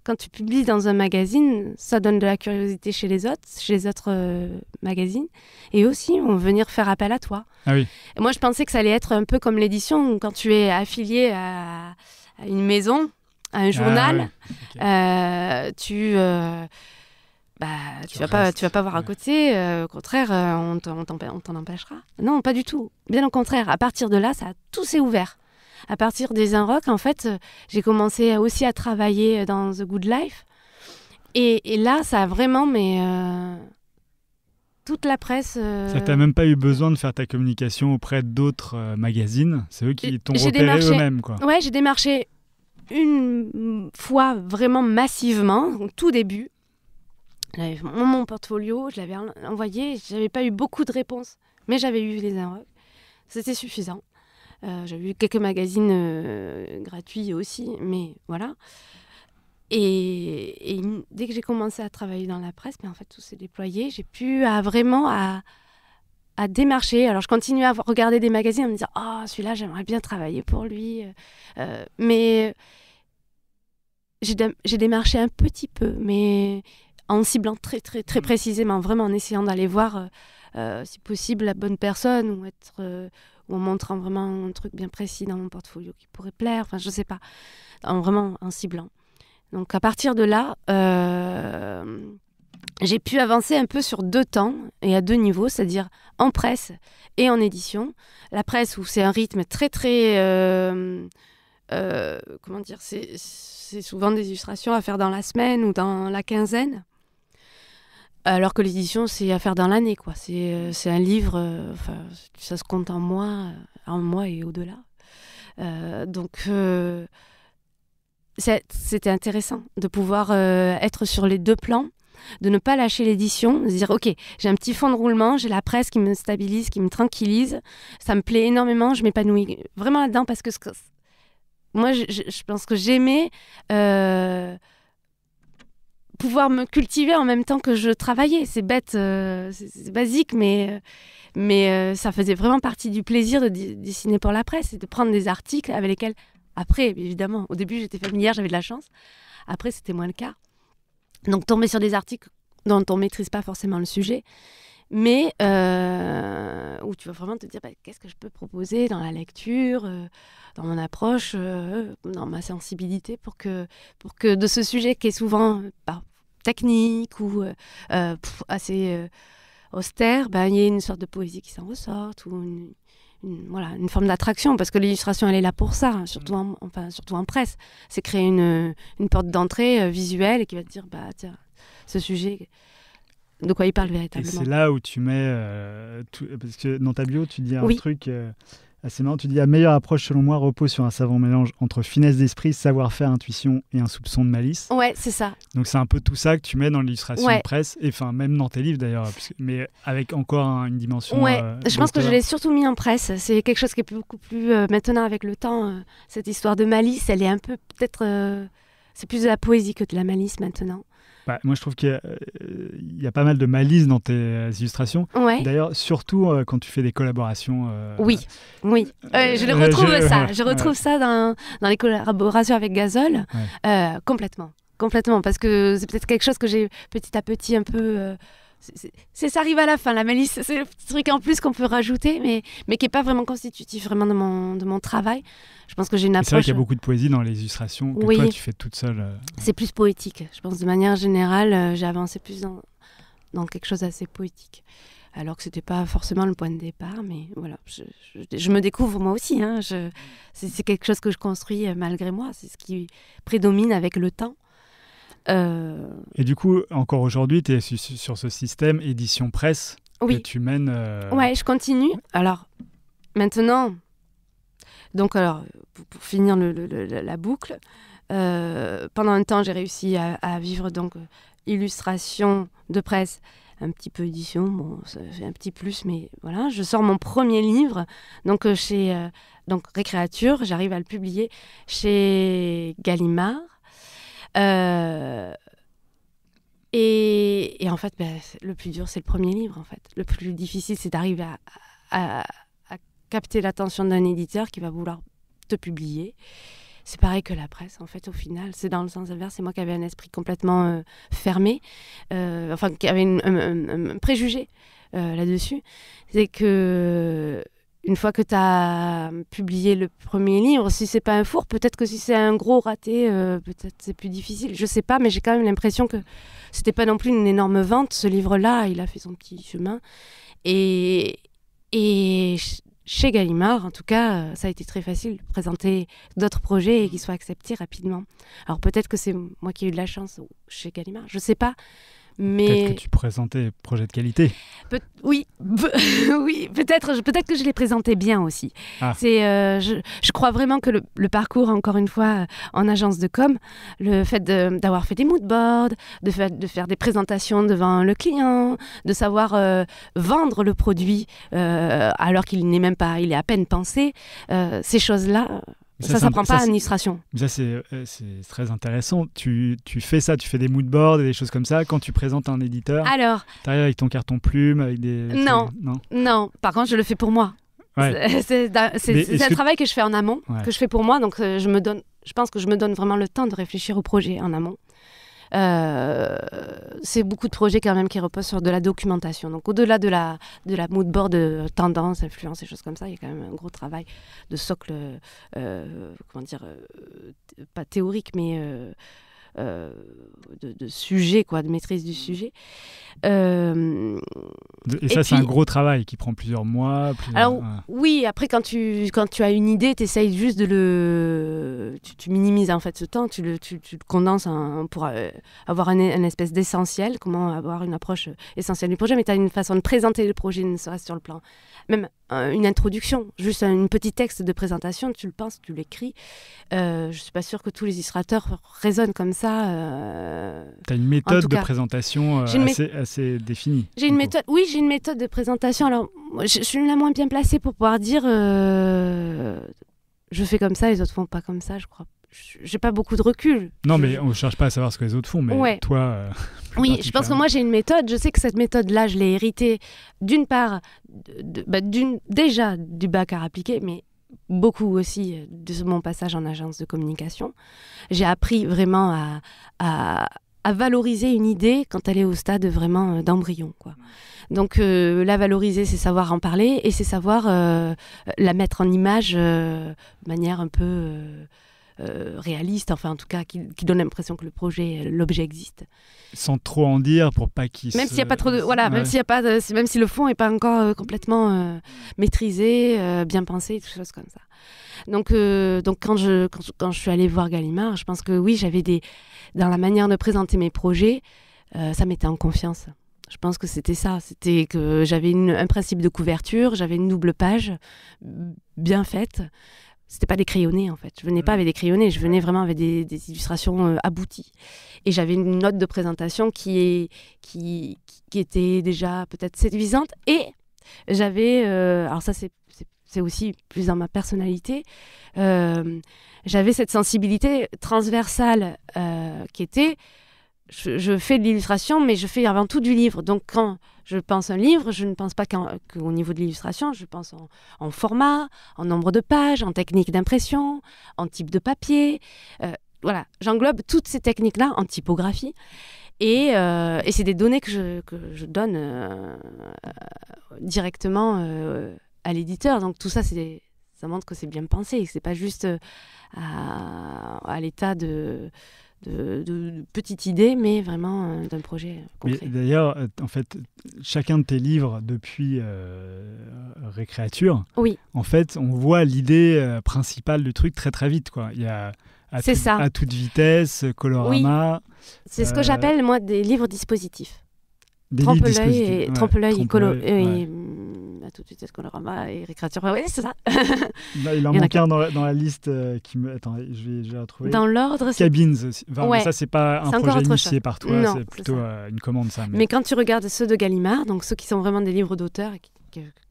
Quand tu publies dans un magazine, ça donne de la curiosité chez les autres magazines. Et aussi, on va venir faire appel à toi. Ah oui. Et moi, je pensais que ça allait être un peu comme l'édition, quand tu es affilié à une maison, à un journal. Ah, oui. Okay. Tu vas pas voir à côté. Au contraire, on t'en empêchera. Non, pas du tout. Bien au contraire. À partir de là, tout s'est ouvert. À partir des Inrocks, en fait, j'ai commencé aussi à travailler dans The Good Life. Et là, ça a vraiment, toute la presse... Ça t'a même pas eu besoin de faire ta communication auprès d'autres magazines. C'est eux qui t'ont repéré eux-mêmes, quoi. Ouais, j'ai démarché une fois vraiment massivement, au tout début. J'avais mon portfolio, je l'avais envoyé. J'avais pas eu beaucoup de réponses, mais j'avais eu les Inrocks. C'était suffisant. J'avais eu quelques magazines gratuits aussi, mais voilà. Et dès que j'ai commencé à travailler dans la presse, en fait, tout s'est déployé. J'ai pu vraiment à démarcher. Alors, je continue à regarder des magazines, à me dire « Oh, celui-là, j'aimerais bien travailler pour lui. » Mais j'ai démarché un petit peu, mais en ciblant très, très, très précisément, vraiment en essayant d'aller voir, si possible, la bonne personne ou en montrant vraiment un truc bien précis dans mon portfolio qui pourrait plaire, enfin je sais pas, vraiment en ciblant. Donc à partir de là, j'ai pu avancer un peu sur 2 temps et à 2 niveaux, c'est-à-dire en presse et en édition. La presse où c'est un rythme très très, comment dire, c'est souvent des illustrations à faire dans la semaine ou dans la quinzaine. Alors que l'édition, c'est à faire dans l'année, quoi. C'est un livre, ça se compte en mois et au-delà. Donc, c'était intéressant de pouvoir être sur les 2 plans, de ne pas lâcher l'édition, de se dire, OK, j'ai un petit fond de roulement, j'ai la presse qui me stabilise, qui me tranquillise, ça me plaît énormément, je m'épanouis vraiment là-dedans parce que moi, je pense que j'aimais... pouvoir me cultiver en même temps que je travaillais. C'est bête, c'est basique, mais ça faisait vraiment partie du plaisir de dessiner pour la presse et de prendre des articles avec lesquels, après, évidemment, au début, j'étais familière, j'avais de la chance. Après, c'était moins le cas. Donc, tomber sur des articles dont on ne maîtrise pas forcément le sujet, mais où tu vas vraiment te dire qu'est-ce que je peux proposer dans la lecture, dans mon approche, dans ma sensibilité pour que de ce sujet qui est souvent technique ou assez austère, il y ait une sorte de poésie qui s'en ressorte ou une forme d'attraction, parce que l'illustration elle est là pour ça, hein, surtout en presse. C'est créer une porte d'entrée visuelle et qui va te dire tiens, ce sujet, de quoi il parle véritablement. Et c'est là où tu mets parce que dans ta bio tu dis un truc C'est marrant, tu dis la meilleure approche selon moi repose sur un savant mélange entre finesse d'esprit, savoir-faire, intuition et un soupçon de malice. Ouais, c'est ça. Donc c'est un peu tout ça que tu mets dans l'illustration Ouais. de presse, et enfin même dans tes livres d'ailleurs, mais avec encore une dimension. Ouais, je pense que je d'auteur. l'ai surtout mis en presse. C'est quelque chose qui est beaucoup plus maintenant avec le temps. Cette histoire de malice, elle est un peu peut-être. C'est plus de la poésie que de la malice maintenant. Bah, moi je trouve qu'il y a pas mal de malice dans tes illustrations. Ouais. D'ailleurs, surtout quand tu fais des collaborations. Oui. Je le retrouve ça. Je retrouve ouais. ça dans les collaborations avec Gazole. Complètement. Parce que c'est peut-être quelque chose que j'ai petit à petit un peu. Ça arrive à la fin, la malice. C'est le petit truc en plus qu'on peut rajouter, mais qui n'est pas vraiment constitutif vraiment de mon travail. Je pense que j'ai une C'est vrai approche. qu'il y a beaucoup de poésie dans les illustrations que Oui. toi tu fais toute seule. C'est plus poétique. Je pense de manière générale, j'ai avancé plus dans quelque chose d'assez poétique. Alors que ce n'était pas forcément le point de départ, mais voilà, je me découvre moi aussi. Hein. C'est quelque chose que je construis malgré moi. C'est ce qui prédomine avec le temps. Et du coup, encore aujourd'hui, tu es sur ce système édition presse Oui. que tu mènes. Ouais, je continue. Alors, maintenant, donc alors, pour finir la boucle, pendant un temps, j'ai réussi à vivre donc illustration de presse, un petit peu édition, bon, ça fait un petit plus, mais voilà, je sors mon premier livre, donc chez donc Récréature, j'arrive à le publier chez Gallimard. Et en fait, le plus dur, c'est le premier livre, en fait. Le plus difficile, c'est d'arriver à capter l'attention d'un éditeur qui va vouloir te publier. C'est pareil que la presse, en fait, au final. C'est dans le sens inverse. C'est moi qui avais un esprit complètement fermé, qui avait un préjugé là-dessus. C'est que une fois que tu as publié le premier livre, si c'est pas un four, peut-être que si c'est un gros raté, peut-être c'est plus difficile. Je sais pas, mais j'ai quand même l'impression que c'était pas non plus une énorme vente. Ce livre-là, il a fait son petit chemin. Et chez Gallimard, en tout cas, ça a été très facile de présenter d'autres projets et qu'ils soient acceptés rapidement. Alors peut-être que c'est moi qui ai eu de la chance chez Gallimard, je sais pas. Mais Peut-être que tu présentais projet de qualité. Oui, peut-être que je l'ai présenté bien aussi. Ah. Je crois vraiment que le parcours, encore une fois, en agence de com, le fait d'avoir fait des mood boards, de faire des présentations devant le client, de savoir vendre le produit alors qu'il n'est même pas, il est à peine pensé, ces choses-là. Ça s'apprend pas à l'administration. Ça, c'est très intéressant. Tu fais ça, tu fais des mood boards et des choses comme ça. Quand tu présentes un éditeur, Alors, tu arrives avec ton carton plume, avec des... Non. Par contre, je le fais pour moi. Ouais. C'est un travail que je fais en amont, que je fais pour moi. Donc, je pense que je me donne vraiment le temps de réfléchir au projet en amont. C'est beaucoup de projets quand même qui reposent sur de la documentation. Donc au-delà de la mood board, tendance, influence, et choses comme ça, il y a quand même un gros travail de socle, pas théorique, mais de sujet, quoi, de maîtrise du sujet. Et ça, c'est un gros travail qui prend plusieurs mois. Oui, après, quand tu as une idée, tu essayes juste tu minimises en fait ce temps, tu le condenses pour avoir un espèce d'essentiel, comment avoir une approche essentielle du projet, mais tu as une façon de présenter le projet, ne serait-ce sur le plan. Même une introduction, juste un petit texte de présentation, tu le penses, tu l'écris. Je ne suis pas sûre que tous les illustrateurs raisonnent comme ça. Tu as une méthode de présentation assez définie. J'ai une méthode de présentation. Alors, je suis la moins bien placée pour pouvoir dire je fais comme ça, les autres font pas comme ça, je crois. J'ai pas beaucoup de recul. Non, mais on ne cherche pas à savoir ce que les autres font, mais toi... Oui, je pense que moi j'ai une méthode. Je sais que cette méthode-là, je l'ai héritée d'une part, déjà du bac à appliquer, mais beaucoup aussi de mon passage en agence de communication. J'ai appris vraiment à valoriser une idée quand elle est au stade vraiment d'embryon, quoi. Donc la valoriser, c'est savoir en parler et c'est savoir la mettre en image de manière un peu réaliste, enfin en tout cas qui donne l'impression que l'objet existe. Sans trop en dire pour pas qu'il même s'il n'y a pas trop de même si le fond est pas encore complètement maîtrisé, bien pensé, des choses comme ça. Donc quand je suis allée voir Gallimard, je pense que oui, j'avais dans la manière de présenter mes projets, ça mettait en confiance. Je pense que c'était ça. C'était que j'avais un principe de couverture, j'avais une double page bien faite. C'était pas des crayonnés, en fait. Je venais pas avec des crayonnés, je venais vraiment avec des illustrations abouties. Et j'avais une note de présentation qui était déjà peut-être séduisante. Et j'avais... alors ça, c'est aussi plus dans ma personnalité. J'avais cette sensibilité transversale qui était... Je fais de l'illustration, mais je fais avant tout du livre. Donc, quand je pense un livre, je ne pense pas qu'au niveau de l'illustration, je pense en format, en nombre de pages, en technique d'impression, en type de papier. Voilà, j'englobe toutes ces techniques-là en typographie. Et c'est des données que je donne directement à l'éditeur. Donc, tout ça, ça montre que c'est bien pensé, que ce n'est pas juste à l'état de petites idées, mais vraiment d'un projet concret. Mais d'ailleurs, en fait, chacun de tes livres depuis Récréature, oui. En fait, on voit l'idée principale du truc très très vite, quoi. Il y a à toute vitesse, Colorama. Oui. C'est ce que j'appelle, moi, des livres dispositifs. Des Trompe-l'œil Trompe-l'œil, et à toute vitesse, Colorama et Récréature. Oui, c'est ça. Là, il en manque un dans la liste qui me... Attends, je vais retrouver. Dans l'ordre, Cabines aussi. Enfin, mais ça, c'est pas un projet initié par toi, non, c'est plutôt une commande, ça. Mais quand tu regardes ceux de Gallimard, donc ceux qui sont vraiment des livres d'auteur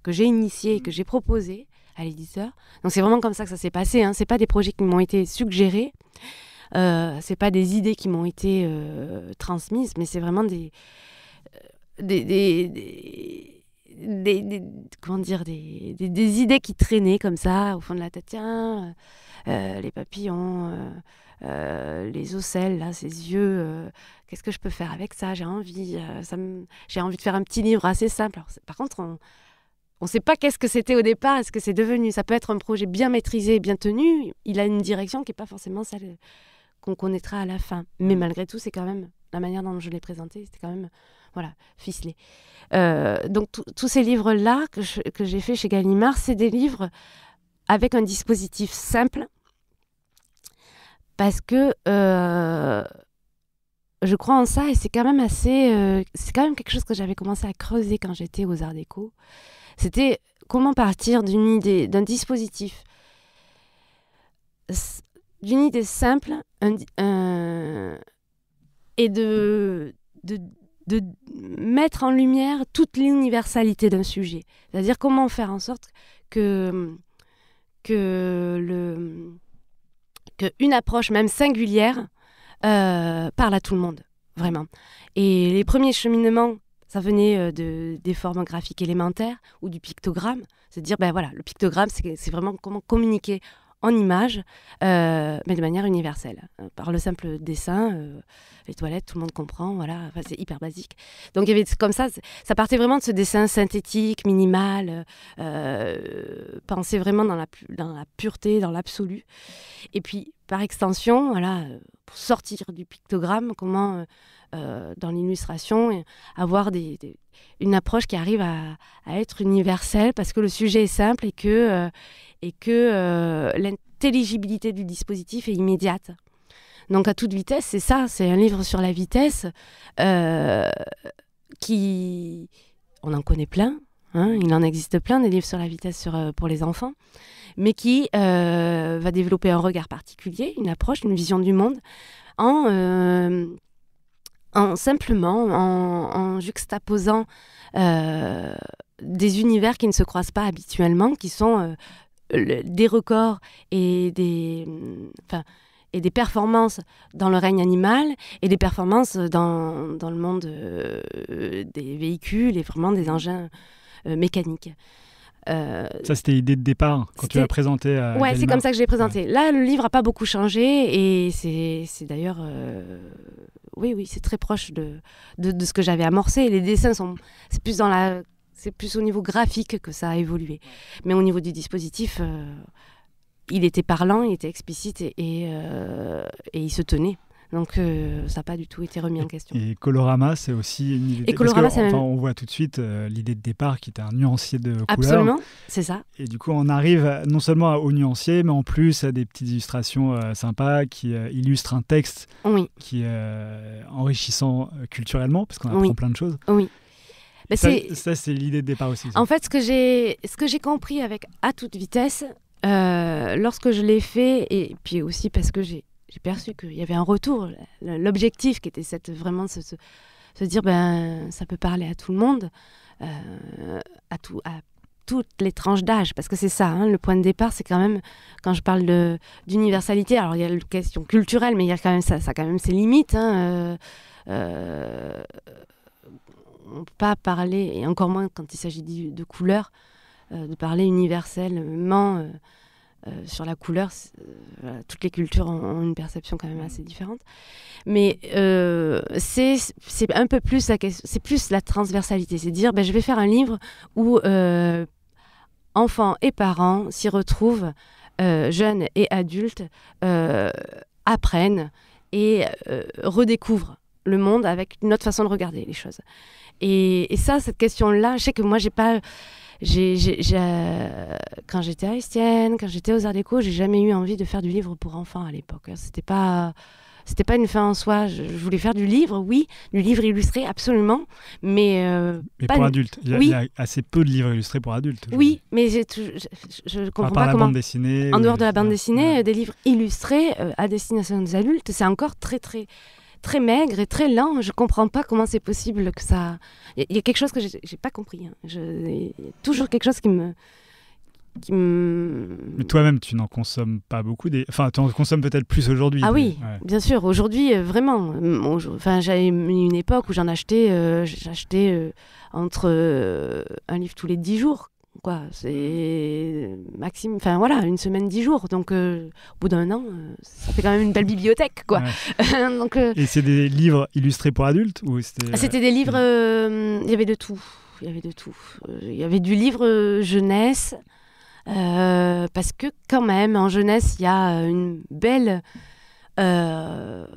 que j'ai initiés et que j'ai proposés à l'éditeur, donc c'est vraiment comme ça que ça s'est passé. C'est pas des projets qui m'ont été suggérés, c'est pas des idées qui m'ont été transmises, mais c'est vraiment des idées qui traînaient comme ça au fond de la tête. Tiens, les papillons, les ocelles, là, ces yeux, qu'est-ce que je peux faire avec ça? J'ai envie de faire un petit livre assez simple. Alors, par contre, on ne sait pas qu'est-ce que c'était au départ et ce que c'est devenu. Ça peut être un projet bien maîtrisé, bien tenu. Il a une direction qui n'est pas forcément celle qu'on connaîtra à la fin. Mais malgré tout, c'est quand même la manière dont je l'ai présenté, c'était quand même ficelé. Donc tous ces livres-là que j'ai fait chez Gallimard, c'est des livres avec un dispositif simple, parce que je crois en ça, et c'est quand même c'est quand même quelque chose que j'avais commencé à creuser quand j'étais aux Arts Déco. C'était comment partir d'une idée, d'un dispositif, d'une idée simple, et de mettre en lumière toute l'universalité d'un sujet. C'est-à-dire comment faire en sorte qu'une approche même singulière parle à tout le monde, vraiment. Et les premiers cheminements, ça venait des formes graphiques élémentaires ou du pictogramme. C'est-à-dire, le pictogramme, c'est vraiment comment communiquer en images, mais de manière universelle. Par le simple dessin, les toilettes, tout le monde comprend, voilà, c'est hyper basique. Donc il y avait comme ça partait vraiment de ce dessin synthétique, minimal, pensé vraiment dans la pureté, dans l'absolu. Et puis, par extension, pour sortir du pictogramme, comment, dans l'illustration, avoir une approche qui arrive à être universelle, parce que le sujet est simple et que l'intelligibilité du dispositif est immédiate. Donc à toute vitesse, c'est ça, c'est un livre sur la vitesse qui... On en connaît plein, il en existe plein des livres sur la vitesse pour les enfants, mais qui va développer un regard particulier, une approche, une vision du monde en juxtaposant des univers qui ne se croisent pas habituellement, qui sont des records et des performances dans le règne animal et des performances dans le monde des véhicules et vraiment des engins mécaniques. Ça, c'était l'idée de départ quand tu l'as présenté à Gallimard. C'est comme ça que je l'ai présenté. Ouais. Là, le livre n'a pas beaucoup changé et c'est d'ailleurs... Oui, c'est très proche de ce que j'avais amorcé. Les dessins c'est plus au niveau graphique que ça a évolué. Mais au niveau du dispositif, il était parlant, il était explicite et il se tenait. Donc ça n'a pas du tout été remis en question. Et Colorama, c'est aussi une idée. Et Colorama, on voit tout de suite l'idée de départ qui était un nuancier de couleurs. Absolument, c'est ça. Et du coup, on arrive non seulement au nuancier, mais en plus à des petites illustrations sympas qui illustrent un texte qui est enrichissant culturellement, parce qu'on apprend plein de choses. Oui. Ben, ça, c'est l'idée de départ aussi. Ça. En fait, ce que j'ai compris avec À toute vitesse, lorsque je l'ai fait, et puis aussi parce que j'ai perçu qu'il y avait un retour, l'objectif qui était vraiment se dire ça peut parler à tout le monde, à toutes les tranches d'âge, parce que c'est ça, le point de départ, c'est quand même, quand je parle d'universalité, alors il y a la question culturelle, mais il y a quand même ça a quand même ses limites. On ne peut pas parler, et encore moins quand il s'agit de couleurs, de parler universellement sur la couleur. Toutes les cultures ont une perception quand même assez différente. Mais c'est un peu plus la question, c'est plus la transversalité. C'est dire, je vais faire un livre où enfants et parents s'y retrouvent, jeunes et adultes, apprennent et redécouvrent le monde avec une autre façon de regarder les choses. Et ça, cette question-là, je sais que moi, quand j'étais à Estienne, quand j'étais aux Arts Déco, j'ai jamais eu envie de faire du livre pour enfants à l'époque. C'était pas une fin en soi. Je voulais faire du livre, oui, du livre illustré, absolument, mais pas pour adultes. Il y a assez peu de livres illustrés pour adultes. Oui, mais je comprends pas la comment. Bande dessinée, en dehors de la bande dessinée, des livres illustrés à destination des adultes, c'est encore très très très maigre et très lent. Je comprends pas comment c'est possible que ça. Il y a quelque chose que j'ai pas compris. Il y a toujours quelque chose qui me. Mais toi-même, tu n'en consommes pas beaucoup. Enfin, tu en consommes peut-être plus aujourd'hui. Ah oui, bien sûr. Aujourd'hui, vraiment. J'avais une époque où j'achetais entre un livre tous les 10 jours. C'est maximum. Enfin voilà, une semaine, 10 jours. Donc au bout d'un an, ça fait quand même une belle bibliothèque, quoi. Ouais. Donc, et c'est des livres illustrés pour adultes ou c'était des livres. Il y avait de tout. Il y avait du livre jeunesse. Parce que quand même en jeunesse il y a une belle un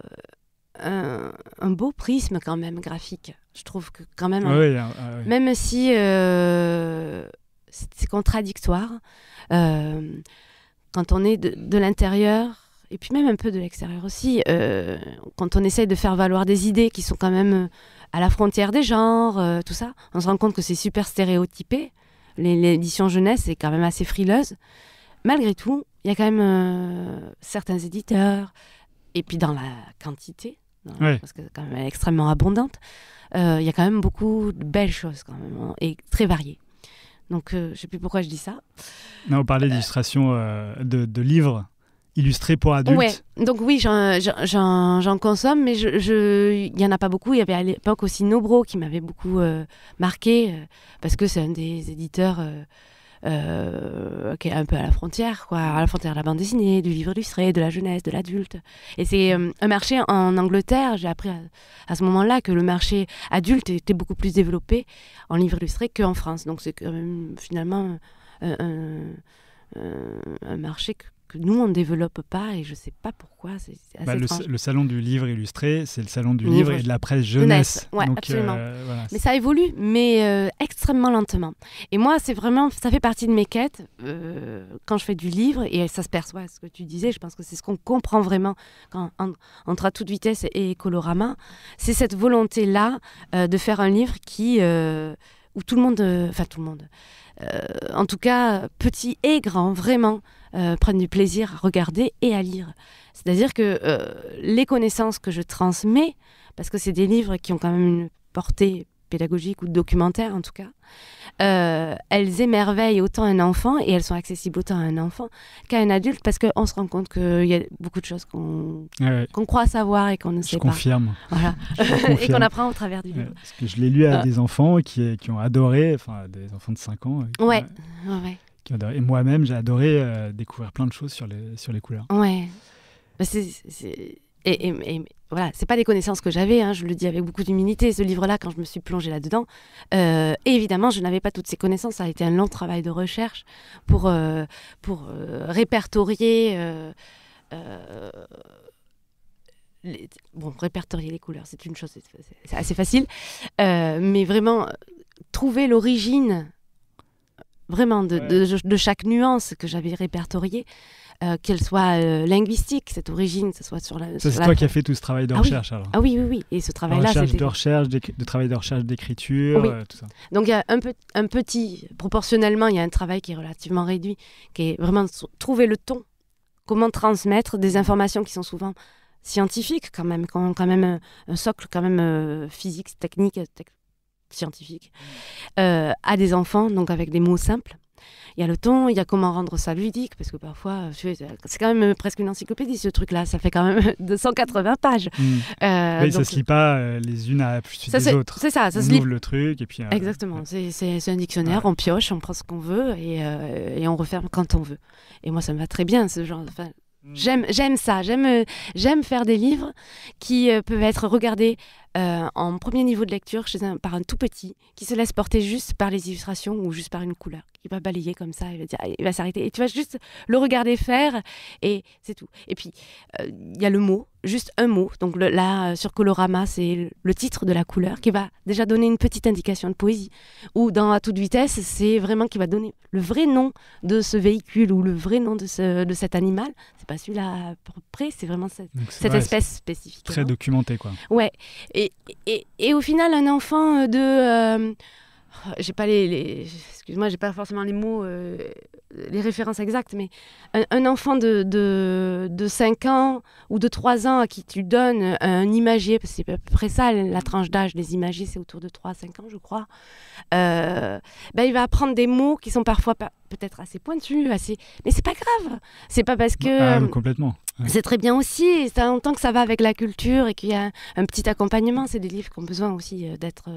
beau prisme quand même graphique, je trouve que quand même même si c'est contradictoire quand on est de l'intérieur et puis même un peu de l'extérieur aussi, quand on essaye de faire valoir des idées qui sont quand même à la frontière des genres, tout ça, on se rend compte que c'est super stéréotypé. L'édition jeunesse est quand même assez frileuse. Malgré tout, il y a quand même certains éditeurs, et puis dans la quantité, parce que c'est quand même extrêmement abondante, il y a quand même beaucoup de belles choses quand même, et très variées. Donc, je ne sais plus pourquoi je dis ça. Non, on parlait d'illustration de livres illustrés pour adultes. Ouais, donc oui, j'en consomme, mais il n'y en a pas beaucoup. Il y avait à l'époque aussi Nobro qui m'avait beaucoup marqué, parce que c'est un des éditeurs qui est un peu à la frontière de la bande dessinée, du livre illustré, de la jeunesse, de l'adulte. Et c'est un marché en Angleterre. J'ai appris à ce moment-là que le marché adulte était beaucoup plus développé en livre illustré qu'en France. Donc c'est quand même finalement un marché que nous, on ne développe pas, et je ne sais pas pourquoi. C'est assez étrange. Le salon du livre illustré, c'est le salon du livre et de la presse jeunesse. Ouais, donc, absolument. Mais ça évolue, mais extrêmement lentement. Et moi, ça fait partie de mes quêtes quand je fais du livre, et ça se perçoit, ce que tu disais, je pense que c'est ce qu'on comprend vraiment entre À toute vitesse et Colorama, c'est cette volonté-là de faire un livre où tout le monde, en tout cas, petit et grand, vraiment, prennent du plaisir à regarder et à lire. C'est-à-dire que les connaissances que je transmets, parce que c'est des livres qui ont quand même une portée pédagogique ou documentaire en tout cas, elles émerveillent autant un enfant, et elles sont accessibles autant à un enfant qu'à un adulte, parce qu'on se rend compte qu'il y a beaucoup de choses qu'on croit savoir et qu'on ne sait pas. Je confirme. Voilà. Et qu'on apprend au travers du livre. Parce que je l'ai lu à des enfants qui ont adoré, enfin des enfants de 5 ans. Ouais. Qui ont adoré. Et moi-même, j'ai adoré découvrir plein de choses sur les couleurs. Ouais. Et voilà, c'est pas des connaissances que j'avais, je le dis avec beaucoup d'humilité. Ce livre-là, quand je me suis plongée là-dedans, évidemment, je n'avais pas toutes ces connaissances. Ça a été un long travail de recherche pour répertorier. Répertorier les couleurs, c'est une chose, c'est assez facile, mais vraiment trouver l'origine vraiment de chaque nuance que j'avais répertoriée, qu'elle soit linguistique, cette origine, que ce soit sur la... Ça, c'est toi qui as fait tout ce travail de recherche, alors. Ah oui. Et ce travail-là, c'était... de travail de recherche, d'écriture, tout ça. Donc, il y a un petit... Proportionnellement, il y a un travail qui est relativement réduit, qui est vraiment trouver le ton. Comment transmettre des informations qui sont souvent scientifiques, quand même un socle quand même physique, technique, scientifique, à des enfants, donc avec des mots simples. Il y a le ton, il y a comment rendre ça ludique, parce que parfois, c'est quand même presque une encyclopédie, ce truc-là. Ça fait quand même 280 pages. Oui, donc, ça ne se lit pas les unes à la suite des autres. C'est ça, on se lit. Ouvre le truc et puis... Exactement, c'est un dictionnaire, on pioche, on prend ce qu'on veut et on referme quand on veut. Et moi, ça me va très bien, ce genre... J'aime ça, j'aime faire des livres qui peuvent être regardés en premier niveau de lecture par un tout petit qui se laisse porter juste par les illustrations ou juste par une couleur. Il va balayer comme ça, il va s'arrêter et tu vas juste le regarder faire et c'est tout. Et puis il y a le mot, juste un mot. Donc là sur Colorama, c'est le titre de la couleur qui va déjà donner une petite indication de poésie. Ou dans À toute vitesse, c'est vraiment qui va donner le vrai nom de ce véhicule ou le vrai nom de cet animal. C'est pas celui-là à peu près, c'est vraiment cette espèce spécifique. Très documenté, quoi. Ouais. Et au final, un enfant de... j'ai pas excuse-moi, j'ai pas forcément les mots, les références exactes, mais un enfant de 5 ans ou de 3 ans à qui tu donnes un imagier, parce que c'est à peu près ça, la tranche d'âge des imagiers, c'est autour de 3-5 ans, je crois, il va apprendre des mots qui sont parfois peut-être assez pointus, mais c'est pas grave. C'est pas parce que... complètement. Ouais. C'est très bien aussi, tant que ça va avec la culture et qu'il y a un petit accompagnement. C'est des livres qui ont besoin aussi d'être...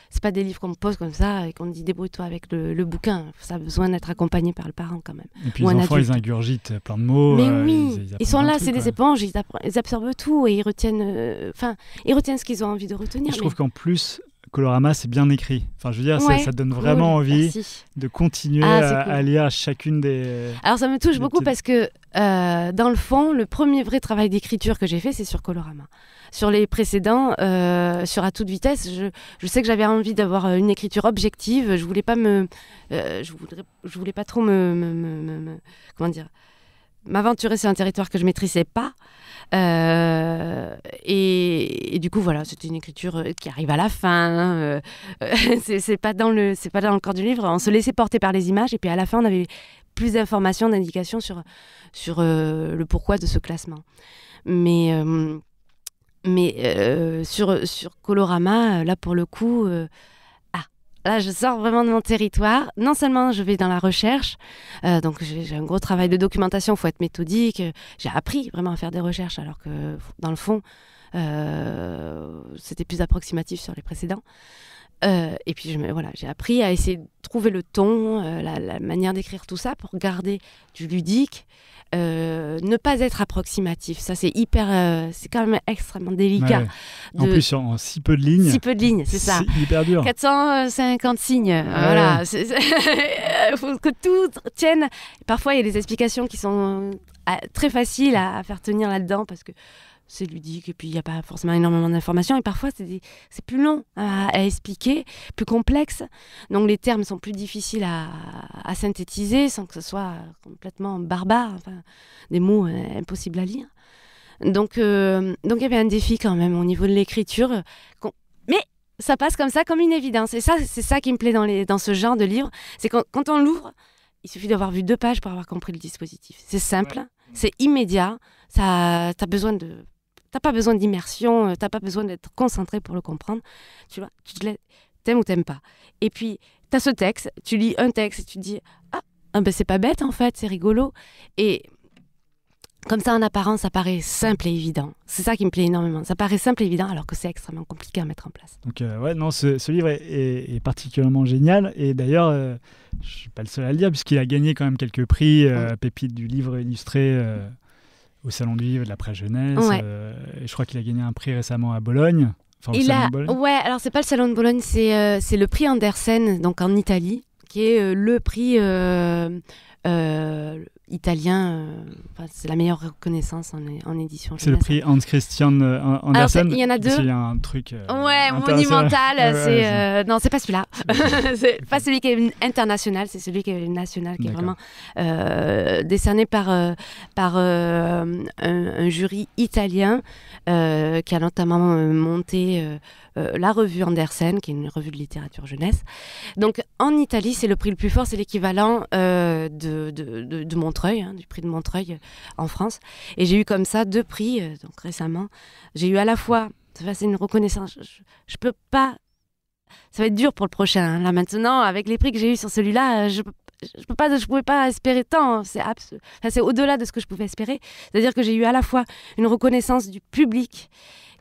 c'est pas des livres qu'on pose comme ça et qu'on dit débrouille-toi avec le bouquin. Ça a besoin d'être accompagné par le parent quand même. Et puis les enfants, ils ingurgitent plein de mots. Mais oui, ils sont là, c'est des éponges, ils absorbent tout et ils retiennent ce qu'ils ont envie de retenir. Je trouve qu'en plus... Colorama, c'est bien écrit. Enfin, je veux dire, ça donne vraiment envie de continuer à lire chacune des... Alors, ça me touche beaucoup parce que, dans le fond, le premier vrai travail d'écriture que j'ai fait, c'est sur Colorama. Sur les précédents, sur À toute vitesse, je sais que j'avais envie d'avoir une écriture objective. Je voulais pas je voulais pas trop comment dire, m'aventurer sur un territoire que je maîtrisais pas. Et du coup voilà, c'était une écriture qui arrive à la fin, c'est pas dans le corps du livre, on se laissait porter par les images et puis à la fin on avait plus d'informations, d'indications sur le pourquoi de ce classement, mais sur Colorama, là pour le coup, là, je sors vraiment de mon territoire. Non seulement je vais dans la recherche, donc j'ai un gros travail de documentation, il faut être méthodique. J'ai appris vraiment à faire des recherches, alors que dans le fond, c'était plus approximatif sur les précédents. Et puis j'ai appris à essayer de trouver le ton, la manière d'écrire tout ça pour garder du ludique. Ne pas être approximatif, ça c'est c'est quand même extrêmement délicat. En plus en si peu de lignes. C'est ça. C'est hyper dur. 450 signes, voilà. Il faut que tout tienne. Parfois il y a des explications qui sont très faciles à faire tenir là-dedans parce que c'est ludique et puis il n'y a pas forcément énormément d'informations et parfois c'est plus long à expliquer, plus complexe. Donc les termes sont plus difficiles à synthétiser sans que ce soit complètement barbare, des mots impossibles à lire. Donc il y avait un défi quand même au niveau de l'écriture. Mais ça passe comme ça, comme une évidence. Et ça, c'est ça qui me plaît dans ce genre de livre. C'est quand on l'ouvre, il suffit d'avoir vu 2 pages pour avoir compris le dispositif. C'est simple, c'est immédiat, t'as pas besoin d'immersion, t'as pas besoin d'être concentré pour le comprendre. Tu vois, t'aimes ou t'aimes pas. Et puis, t'as ce texte, tu lis un texte et tu te dis c'est pas bête en fait, c'est rigolo. Et comme ça, en apparence, ça paraît simple et évident. C'est ça qui me plaît énormément. Ça paraît simple et évident alors que c'est extrêmement compliqué à mettre en place. Donc ce livre est particulièrement génial. Et d'ailleurs, je suis pas le seul à le dire puisqu'il a gagné quand même quelques prix, pépite du livre illustré. Au Salon du Livre de la Presse Jeunesse. Et je crois qu'il a gagné un prix récemment à Bologne. Alors c'est pas le Salon de Bologne, c'est le prix Andersen, donc en Italie, qui est le prix italien. C'est la meilleure reconnaissance en édition. C'est le prix Hans Christian Andersen. Alors, il y en a deux. Il y a un truc monumental. Non, c'est pas celui-là. C'est pas celui qui est international, c'est celui qui est national, qui est vraiment décerné par un jury italien qui a notamment monté la revue Andersen, qui est une revue de littérature jeunesse. Donc en Italie, c'est le prix le plus fort, c'est l'équivalent de Montreuil, du prix de Montreuil en France. Et j'ai eu comme ça 2 prix, donc récemment. J'ai eu à la fois, c'est une reconnaissance, je peux pas, ça va être dur pour le prochain. Hein. Là maintenant, avec les prix que j'ai eu sur celui-là, je pouvais pas espérer tant. C'est au-delà de ce que je pouvais espérer. C'est-à-dire que j'ai eu à la fois une reconnaissance du public,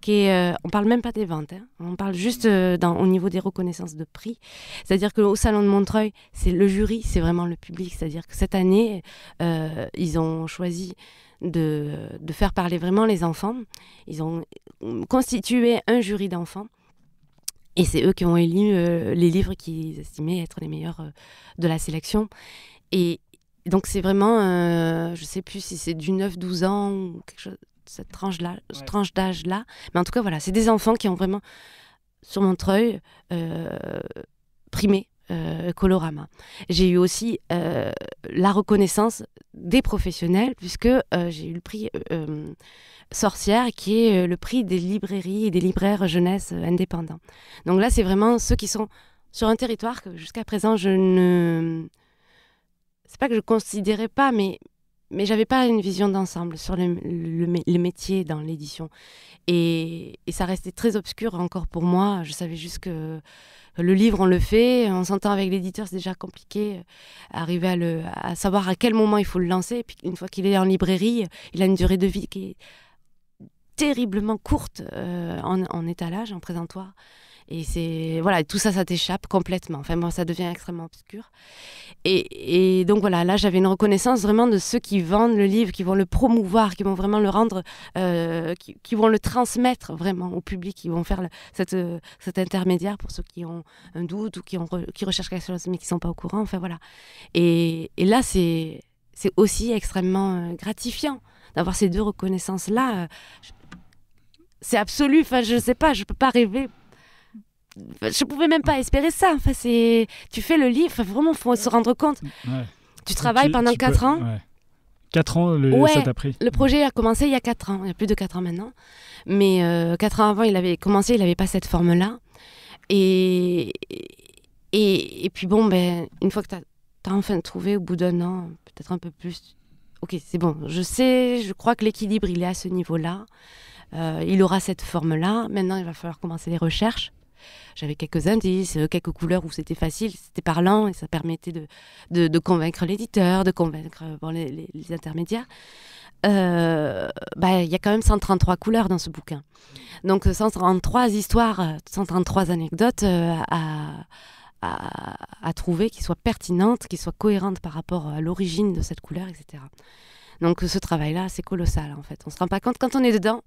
on parle même pas des ventes, hein. On parle juste au niveau des reconnaissances de prix. C'est-à-dire qu'au Salon de Montreuil, c'est le jury, c'est vraiment le public. C'est-à-dire que cette année, ils ont choisi de faire parler vraiment les enfants. Ils ont constitué un jury d'enfants. Et c'est eux qui ont élu les livres qu'ils estimaient être les meilleurs de la sélection. Et donc c'est vraiment, je ne sais plus si c'est du 9-12 ans ou quelque chose, cette tranche d'âge-là. Mais en tout cas, voilà, c'est des enfants qui ont vraiment, sur Montreuil, primé Colorama. J'ai eu aussi la reconnaissance des professionnels, puisque j'ai eu le prix Sorcière, qui est le prix des librairies et des libraires jeunesse indépendants. Donc là, c'est vraiment ceux qui sont sur un territoire que jusqu'à présent, c'est pas que je considérais pas, mais j'avais pas une vision d'ensemble sur le métier dans l'édition. Et ça restait très obscur encore pour moi. Je savais juste que le livre, on le fait, on s'entend avec l'éditeur, c'est déjà compliqué. Arriver à savoir à quel moment il faut le lancer. Et puis une fois qu'il est en librairie, il a une durée de vie qui est terriblement courte en étalage, en présentoir. Et voilà, tout ça t'échappe complètement. Enfin, bon, ça devient extrêmement obscur. Et donc voilà, là, j'avais une reconnaissance vraiment de ceux qui vendent le livre, qui vont le promouvoir, qui vont vraiment le rendre, qui vont le transmettre vraiment au public, qui vont faire cet intermédiaire pour ceux qui ont un doute ou qui recherchent quelque chose mais qui ne sont pas au courant. Enfin voilà. Et là, c'est aussi extrêmement gratifiant d'avoir ces 2 reconnaissances-là. C'est absolu. Enfin, je ne sais pas, je ne peux pas rêver. Je pouvais même pas espérer ça. Enfin, tu fais le livre, vraiment, faut se rendre compte. Ouais. Tu travailles pendant 4 ans. Ouais. 4 ans, ça t'a pris. Le projet a commencé il y a 4 ans. Il y a plus de 4 ans maintenant. Mais 4 ans avant, il avait commencé, il n'avait pas cette forme-là. Et puis bon, une fois que t'as enfin trouvé, au bout d'1 an, peut-être un peu plus, ok, c'est bon. Je crois que l'équilibre, il est à ce niveau-là. Il aura cette forme-là. Maintenant, il va falloir commencer les recherches. J'avais quelques indices, quelques couleurs où c'était facile, c'était parlant et ça permettait de convaincre l'éditeur, de convaincre les intermédiaires. Il y a quand même 133 couleurs dans ce bouquin. Donc 133 histoires, 133 anecdotes à trouver qui soient pertinentes, qui soient cohérentes par rapport à l'origine de cette couleur, etc. Donc ce travail-là, c'est colossal en fait. On ne se rend pas compte quand on est dedans.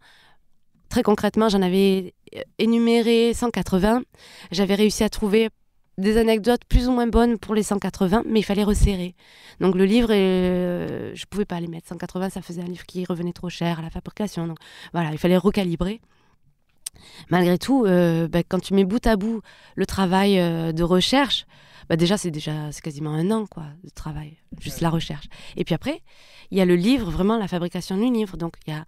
Très concrètement, j'en avais énuméré 180. J'avais réussi à trouver des anecdotes plus ou moins bonnes pour les 180, mais il fallait resserrer. Donc le livre, je ne pouvais pas les mettre. 180, ça faisait un livre qui revenait trop cher à la fabrication. Donc voilà, il fallait recalibrer. Malgré tout, quand tu mets bout à bout le travail de recherche, c'est quasiment 1 an quoi, de travail, juste la recherche. Et puis après, il y a le livre, vraiment la fabrication du livre. Donc il y a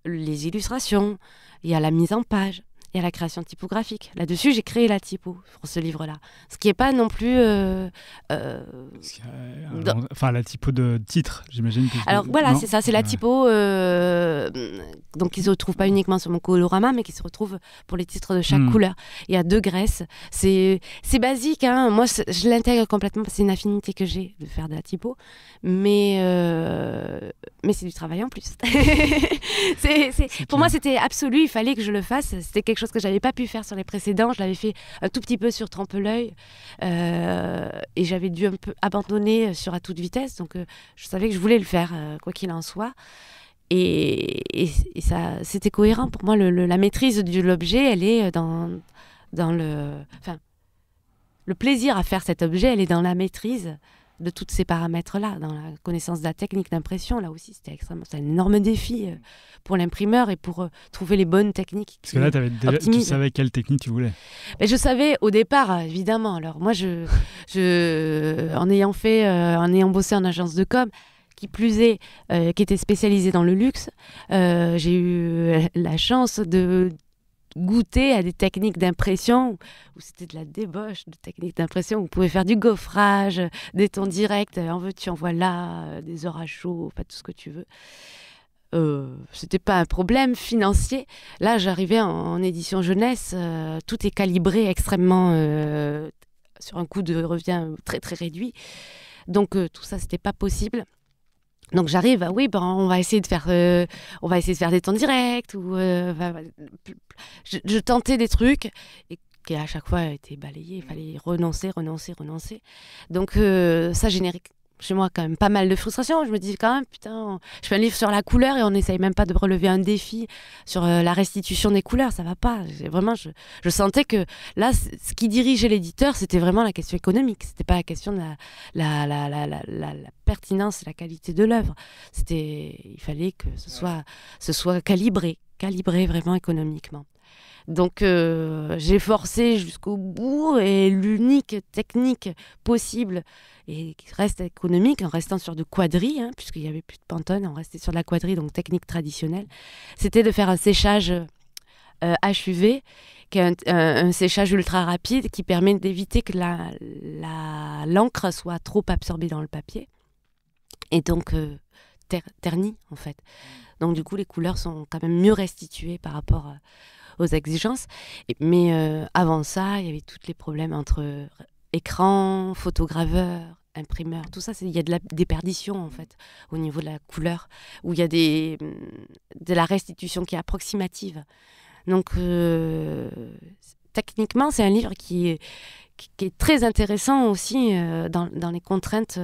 les illustrations, il y a la mise en page, il y a la création typographique. Là-dessus, j'ai créé la typo pour ce livre-là. Ce qui n'est pas non plus... la typo de titre, j'imagine. Alors voilà, c'est ça, c'est la typo donc qui ne se retrouve pas uniquement sur mon colorama, mais qui se retrouve pour les titres de chaque couleur. Il y a 2 graisses. C'est basique, hein. Moi, je l'intègre complètement parce que c'est une affinité que j'ai de faire de la typo. Mais c'est du travail en plus. Pour moi, c'était absolu, il fallait que je le fasse. C'était quelque chose que je n'avais pas pu faire sur les précédents. Je l'avais fait un tout petit peu sur Trompe-l'œil et j'avais dû un peu abandonner sur À toute vitesse. Donc, je savais que je voulais le faire, quoi qu'il en soit. Et ça, c'était cohérent. Pour moi, la maîtrise de l'objet, elle est dans le... Enfin, le plaisir à faire cet objet, elle est dans la maîtrise de tous ces paramètres-là, dans la connaissance de la technique d'impression. Là aussi, c'est un énorme défi pour l'imprimeur et pour trouver les bonnes techniques. Parce que là, tu savais quelle technique tu voulais. Mais je savais au départ, évidemment. Alors moi, en ayant bossé en agence de com, qui plus est, qui était spécialisée dans le luxe, j'ai eu la chance de goûter à des techniques d'impression où c'était de la débauche de techniques d'impression où vous pouvez faire du gaufrage, des tons directs, en veux-tu, en voilà, des heures à chaud, tout ce que tu veux. C'était pas un problème financier. Là, j'arrivais en édition jeunesse, tout est calibré extrêmement sur un coût de revient très très réduit. Donc tout ça, c'était pas possible. Donc j'arrive, on va essayer de faire des temps directs ou je tentais des trucs et qui à chaque fois étaient balayés. Il fallait renoncer. Donc ça générait chez moi quand même pas mal de frustration. Je me dis quand même, putain, je fais un livre sur la couleur et on n'essaye même pas de relever un défi sur la restitution des couleurs, ça va pas. Vraiment, je sentais que là, ce qui dirigeait l'éditeur, c'était vraiment la question économique. C'était pas la question de la pertinence et la qualité de l'œuvre. Il fallait que ce soit calibré vraiment économiquement. Donc j'ai forcé jusqu'au bout et l'unique technique possible et qui reste économique en restant sur de quadrilles, puisqu'il n'y avait plus de Pantone, on restait sur de la quadrille, donc technique traditionnelle, c'était de faire un séchage HUV, qui est un séchage ultra rapide qui permet d'éviter que l'encre soit trop absorbée dans le papier et donc ternie en fait. Donc du coup les couleurs sont quand même mieux restituées par rapport aux exigences. Mais avant ça, il y avait tous les problèmes entre écran, photograveur, imprimeur, tout ça. Il y a des déperditions en fait au niveau de la couleur, où il y a de la restitution qui est approximative. Donc techniquement, c'est un livre qui est très intéressant aussi dans les contraintes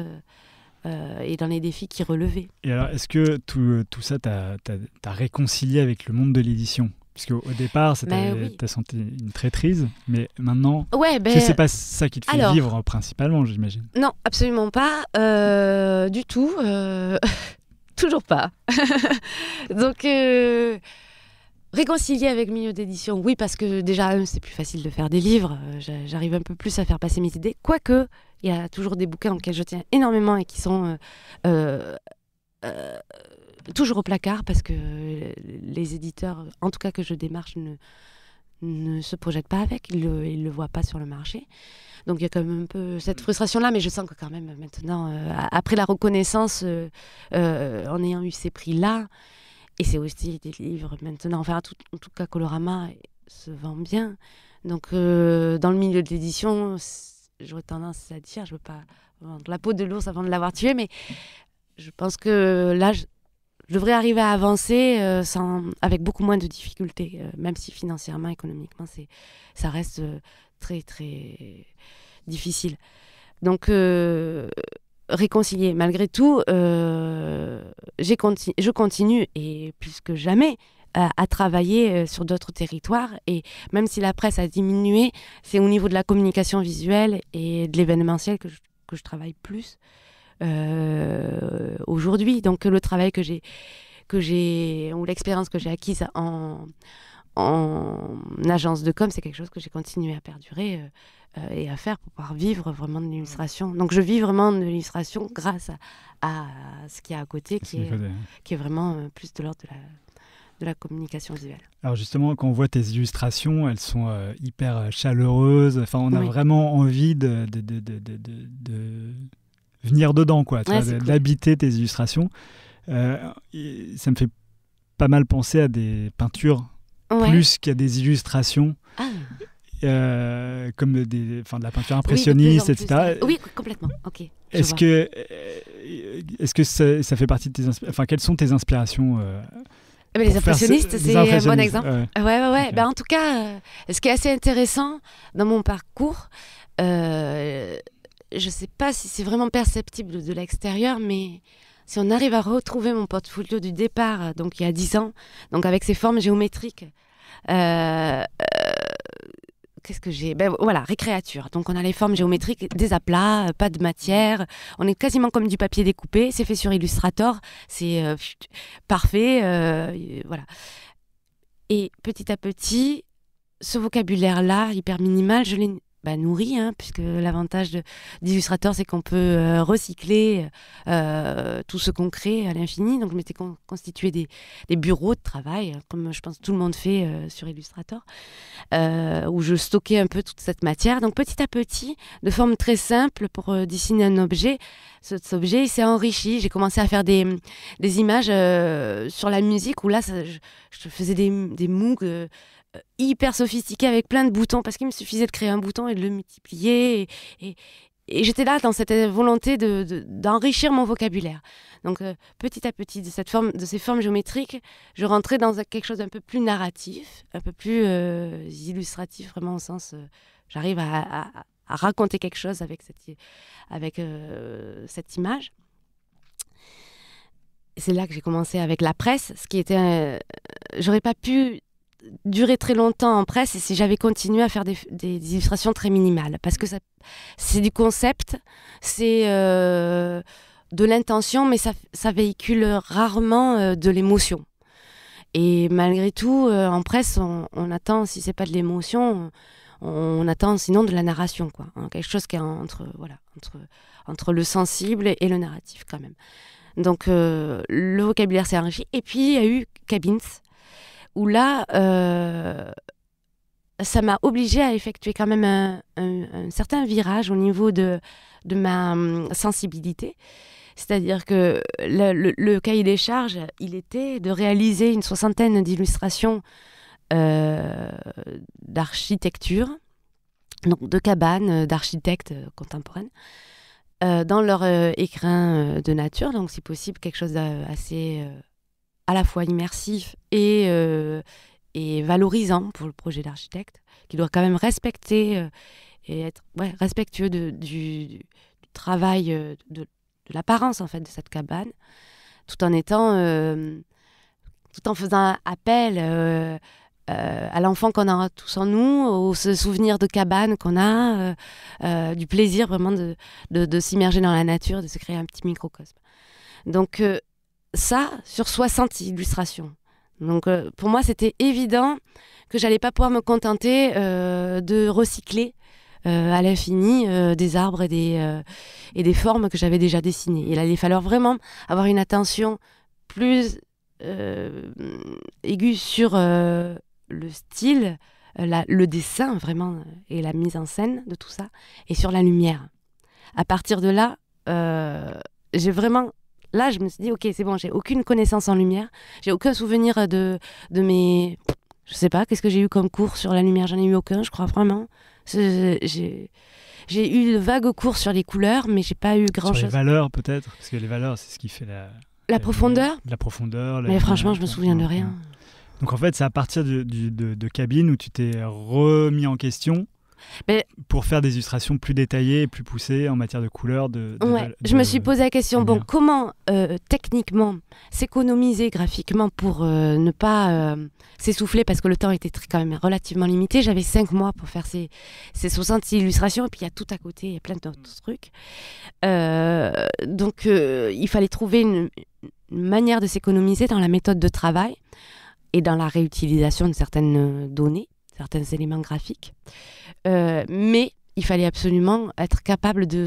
et dans les défis qu'il relevait. Et alors, est-ce que tout ça, t'as réconcilié avec le monde de l'édition ? Parce qu'au départ, t'as senti une traîtrise, mais maintenant, c'est pas ça qui te fait vivre principalement, j'imagine. Non, absolument pas, du tout, toujours pas. Donc, réconcilier avec milieu d'édition, oui, parce que déjà, c'est plus facile de faire des livres, j'arrive un peu plus à faire passer mes idées, quoique, il y a toujours des bouquins auxquels je tiens énormément et qui sont toujours au placard parce que les éditeurs, en tout cas que je démarche, ne se projettent pas avec, ils le voient pas sur le marché. Donc il y a quand même un peu cette frustration-là, mais je sens que quand même maintenant, après la reconnaissance, en ayant eu ces prix-là, et c'est aussi des livres maintenant, enfin en tout cas Colorama se vend bien. Donc dans le milieu de l'édition, j'aurais tendance à dire, je veux pas vendre la peau de l'ours avant de l'avoir tué, mais je pense que là, je devrais arriver à avancer avec beaucoup moins de difficultés, même si financièrement, économiquement, ça reste très, très difficile. Donc, réconcilier. Malgré tout, je continue, et plus que jamais, à travailler sur d'autres territoires. Et même si la presse a diminué, c'est au niveau de la communication visuelle et de l'événementiel que je travaille plus. Aujourd'hui, donc le travail ou l'expérience que j'ai acquise en agence de com, c'est quelque chose que j'ai continué à perdurer et à faire pour pouvoir vivre vraiment de l'illustration. Donc je vis vraiment de l'illustration grâce à ce qu'il y a à côté qui est vraiment plus de l'ordre de la communication visuelle. Alors justement, quand on voit tes illustrations, elles sont hyper chaleureuses. Enfin, on a vraiment envie de venir dedans, quoi, d'habiter tes illustrations. Ça me fait pas mal penser à des peintures plus qu'à des illustrations, comme de la peinture impressionniste, etc. Oui, complètement. Ok. Est-ce que ça fait partie de tes inspirations ? Enfin, quelles sont tes inspirations les impressionnistes, c'est un bon exemple. Ouais. Okay. En tout cas, ce qui est assez intéressant dans mon parcours, je ne sais pas si c'est vraiment perceptible de l'extérieur, mais si on arrive à retrouver mon portfolio du départ, donc il y a 10 ans, donc avec ses formes géométriques, qu'est-ce que j'ai ? Voilà, récréature. Donc on a les formes géométriques, des aplats, pas de matière. On est quasiment comme du papier découpé. C'est fait sur Illustrator. C'est parfait. Voilà. Et petit à petit, ce vocabulaire-là, hyper minimal, je l'ai nourri, puisque l'avantage d'Illustrator, c'est qu'on peut recycler tout ce qu'on crée à l'infini. Donc je m'étais constitué des bureaux de travail, comme je pense tout le monde fait sur Illustrator, où je stockais un peu toute cette matière. Donc petit à petit, de forme très simple, pour dessiner un objet, cet objet il s'est enrichi. J'ai commencé à faire des images sur la musique, où là, je faisais des Moog hyper sophistiqué avec plein de boutons, parce qu'il me suffisait de créer un bouton et de le multiplier, et j'étais là dans cette volonté d'enrichir mon vocabulaire. Donc petit à petit, de ces formes géométriques, je rentrais dans quelque chose d'un peu plus narratif, un peu plus illustratif, vraiment au sens j'arrive à raconter quelque chose avec cette image. Et c'est là que j'ai commencé avec la presse, ce qui était j'aurais pas pu durer très longtemps en presse et si j'avais continué à faire des illustrations très minimales, parce que c'est du concept, c'est de l'intention, mais ça véhicule rarement de l'émotion. Et malgré tout, en presse, on attend, si c'est pas de l'émotion, on attend sinon de la narration, quoi, quelque chose qui est entre le sensible et le narratif quand même. Donc le vocabulaire s'est enrichi, et puis il y a eu Cabins, où là, ça m'a obligée à effectuer quand même un certain virage au niveau de ma sensibilité. C'est-à-dire que le cahier des charges, il était de réaliser une 60aine d'illustrations d'architecture, donc de cabanes d'architectes contemporaines, dans leur écrin de nature, donc si possible quelque chose d'assez à la fois immersif et valorisant pour le projet d'architecte, qui doit quand même respecter et être respectueux du travail, de l'apparence en fait de cette cabane, tout en faisant appel à l'enfant qu'on a tous en nous, aux souvenirs de cabane qu'on a, du plaisir vraiment de s'immerger dans la nature, de se créer un petit microcosme. Donc ça, sur 60 illustrations. Donc pour moi, c'était évident que j'allais pas pouvoir me contenter de recycler à l'infini des arbres et des formes que j'avais déjà dessinées. Il allait falloir vraiment avoir une attention plus aiguë sur le style, le dessin vraiment, et la mise en scène de tout ça, et sur la lumière. À partir de là, Là, je me suis dit, ok, c'est bon, j'ai aucune connaissance en lumière, j'ai aucun souvenir de mes... Je sais pas, qu'est-ce que j'ai eu comme cours sur la lumière ? J'en ai eu aucun, je crois vraiment. J'ai eu de vagues cours sur les couleurs, mais j'ai pas eu grand-chose. Sur les valeurs, peut-être ? Parce que les valeurs, c'est ce qui fait la profondeur ? La profondeur. Mais franchement, je me souviens de rien. Donc en fait, c'est à partir de Cabine où tu t'es remis en question pour faire des illustrations plus détaillées et plus poussées en matière de couleurs. Je me suis posé la question, comment techniquement s'économiser graphiquement pour ne pas s'essouffler, parce que le temps était quand même relativement limité. J'avais 5 mois pour faire ces 60 illustrations, et puis il y a tout à côté, il y a plein d'autres trucs. Donc il fallait trouver une manière de s'économiser dans la méthode de travail et dans la réutilisation de certaines données, certains éléments graphiques. Mais il fallait absolument être capable de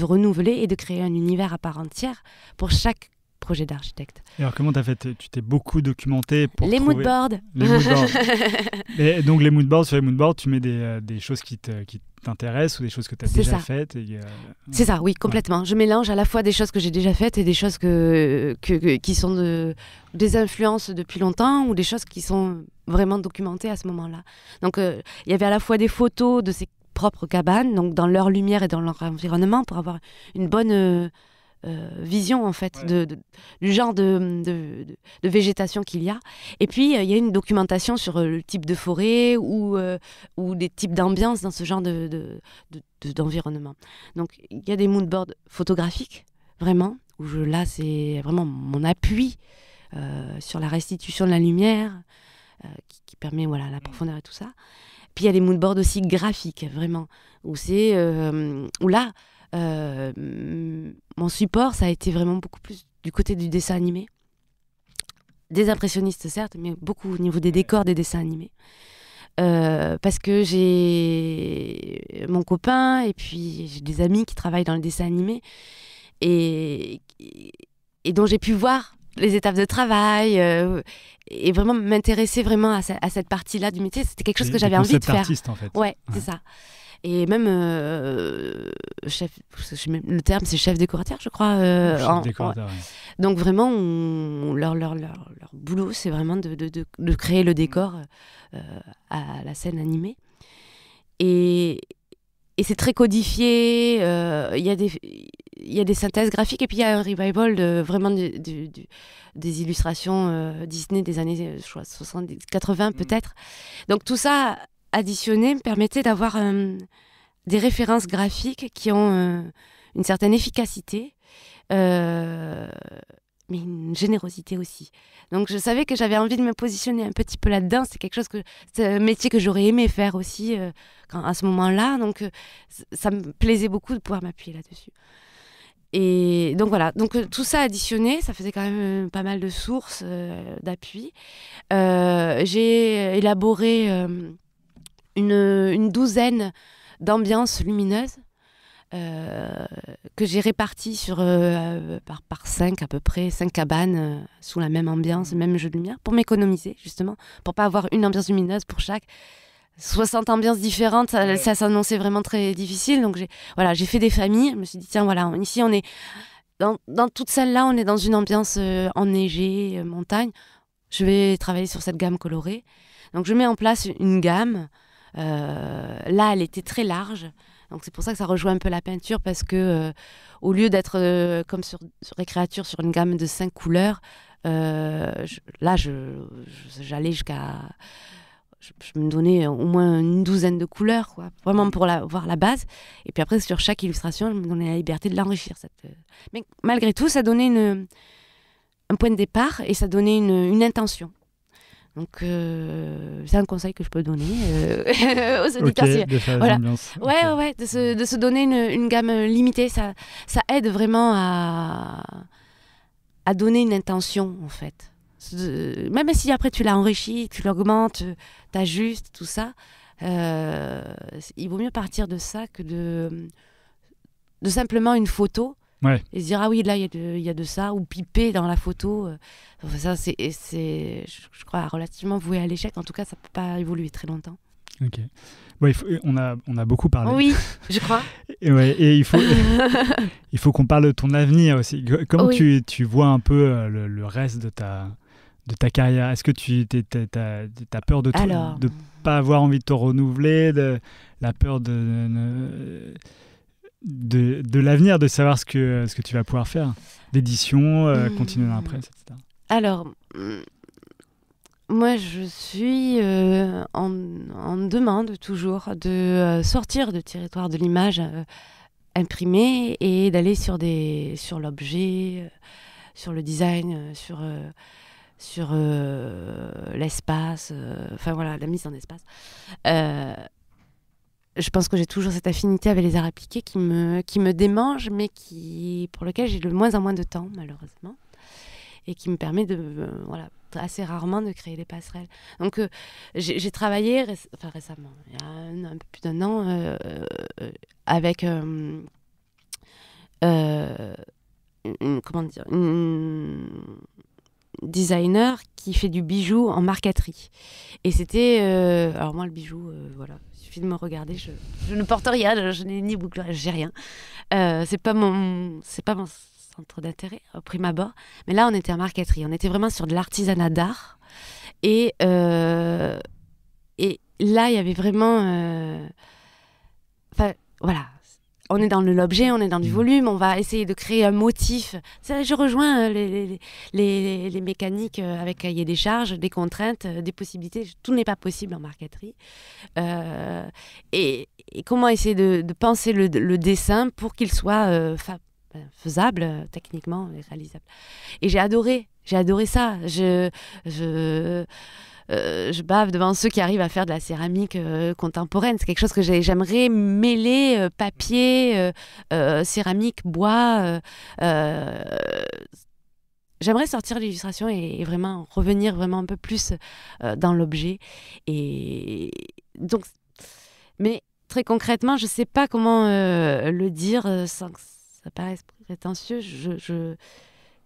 renouveler et de créer un univers à part entière pour chaque projet d'architecte. Et alors comment tu as fait ? Tu t'es beaucoup documenté pour les trouver... moodboards. Les moodboards. Et donc les moodboards, sur les moodboards, tu mets des choses qui t'intéressent ou des choses que tu as déjà faites C'est ça, oui, complètement. Ouais. Je mélange à la fois des choses que j'ai déjà faites et des choses qui sont des influences depuis longtemps, ou des choses qui sont vraiment documentées à ce moment-là. Donc il y avait à la fois des photos de ces propres cabanes, donc dans leur lumière et dans leur environnement, pour avoir une bonne vision en fait du genre de végétation qu'il y a. Et puis il y a une documentation sur le type de forêt ou des types d'ambiance dans ce genre d'environnement. Donc il y a des moodboards photographiques vraiment, où là c'est vraiment mon appui sur la restitution de la lumière qui permet la profondeur et tout ça. Puis il y a les moodboards aussi graphiques, vraiment, où là, mon support, ça a été vraiment beaucoup plus du côté du dessin animé. Des impressionnistes, certes, mais beaucoup au niveau des décors des dessins animés. Parce que j'ai mon copain et puis j'ai des amis qui travaillent dans le dessin animé et dont j'ai pu voir les étapes de travail et vraiment m'intéresser vraiment à cette partie-là du métier. C'était quelque chose que j'avais envie de faire. Artiste, en fait. Ouais, c'est ça. Et même le terme c'est chef décorateur, je crois. Chef décorateur, ouais. Donc vraiment, leur boulot, c'est vraiment de créer le décor à la scène animée. Et c'est très codifié. Il y a des synthèses graphiques et puis il y a un revival vraiment des illustrations Disney des années 70, 80 peut-être. Donc tout ça additionné me permettait d'avoir des références graphiques qui ont une certaine efficacité, mais une générosité aussi. Donc je savais que j'avais envie de me positionner un petit peu là-dedans. C'est un métier que j'aurais aimé faire aussi à ce moment-là. Donc ça me plaisait beaucoup de pouvoir m'appuyer là-dessus. Et donc voilà, tout ça additionné, ça faisait quand même pas mal de sources d'appui. J'ai élaboré une douzaine d'ambiances lumineuses que j'ai réparties par 5 à peu près, 5 cabanes sous la même ambiance, même jeu de lumière, pour m'économiser justement, pour pas avoir une ambiance lumineuse pour chaque. 60 ambiances différentes, ça s'annonçait vraiment très difficile. Donc j'ai fait des familles. Je me suis dit, tiens, voilà, ici on est dans toute celle-là, on est dans une ambiance enneigée, montagne. Je vais travailler sur cette gamme colorée. Donc je mets en place une gamme. Là, elle était très large. Donc c'est pour ça que ça rejoint un peu la peinture, parce que au lieu d'être comme sur les créatures sur une gamme de 5 couleurs, j'allais jusqu'à... Je me donnais au moins une douzaine de couleurs, quoi, vraiment pour voir la base. Et puis après, sur chaque illustration, je me donnais la liberté de l'enrichir. Mais malgré tout, ça donnait un point de départ et ça donnait une intention. Donc, c'est un conseil que je peux donner aux auditeurs. Ok, de faire voilà. Ouais, de se donner une gamme limitée. Ça aide vraiment à donner une intention, en fait. Même si après tu l'as enrichi, tu l'augmentes, t'ajustes, tout ça, il vaut mieux partir de ça que de simplement une photo et se dire ah oui, là il y a de ça, ou piper dans la photo. Ça c'est je crois relativement voué à l'échec. En tout cas, ça peut pas évoluer très longtemps. Ok. Bon, on a beaucoup parlé. Oui, je crois. Et il faut qu'on parle de ton avenir aussi. Comment tu vois un peu le reste de ta carrière? Est-ce que tu as peur de ne pas avoir envie de te renouveler, la peur de l'avenir, de savoir ce que tu vas pouvoir faire, d'édition, continuer dans la presse, etc. Alors, moi je suis en demande toujours de sortir du territoire de l'image imprimée et d'aller sur l'objet, sur le design, sur l'espace, enfin voilà, la mise en espace. Je pense que j'ai toujours cette affinité avec les arts appliqués qui me démange, mais pour lequel j'ai de moins en moins de temps, malheureusement, et qui me permet assez rarement de créer des passerelles. Donc j'ai travaillé récemment, il y a un peu plus d'un an, avec une designer qui fait du bijou en marqueterie. Et c'était... alors moi, le bijou, voilà, il suffit de me regarder, je ne porte rien, je n'ai ni boucle, j'ai rien. C'est pas mon centre d'intérêt, au prime abord. Mais là, on était en marqueterie. On était vraiment sur de l'artisanat d'art. Et là, il y avait vraiment... voilà. On est dans l'objet, on est dans du volume, on va essayer de créer un motif. Ça, je rejoins les mécaniques avec cahier des charges, des contraintes, des possibilités. Tout n'est pas possible en marqueterie. Et comment essayer de penser le dessin pour qu'il soit faisable techniquement et réalisable. Et j'ai adoré ça. je bave devant ceux qui arrivent à faire de la céramique contemporaine. C'est quelque chose que j'aimerais mêler papier, céramique, bois. J'aimerais sortir de l'illustration et vraiment revenir vraiment un peu plus dans l'objet. Et donc, mais très concrètement, je ne sais pas comment le dire sans que ça paraisse prétentieux.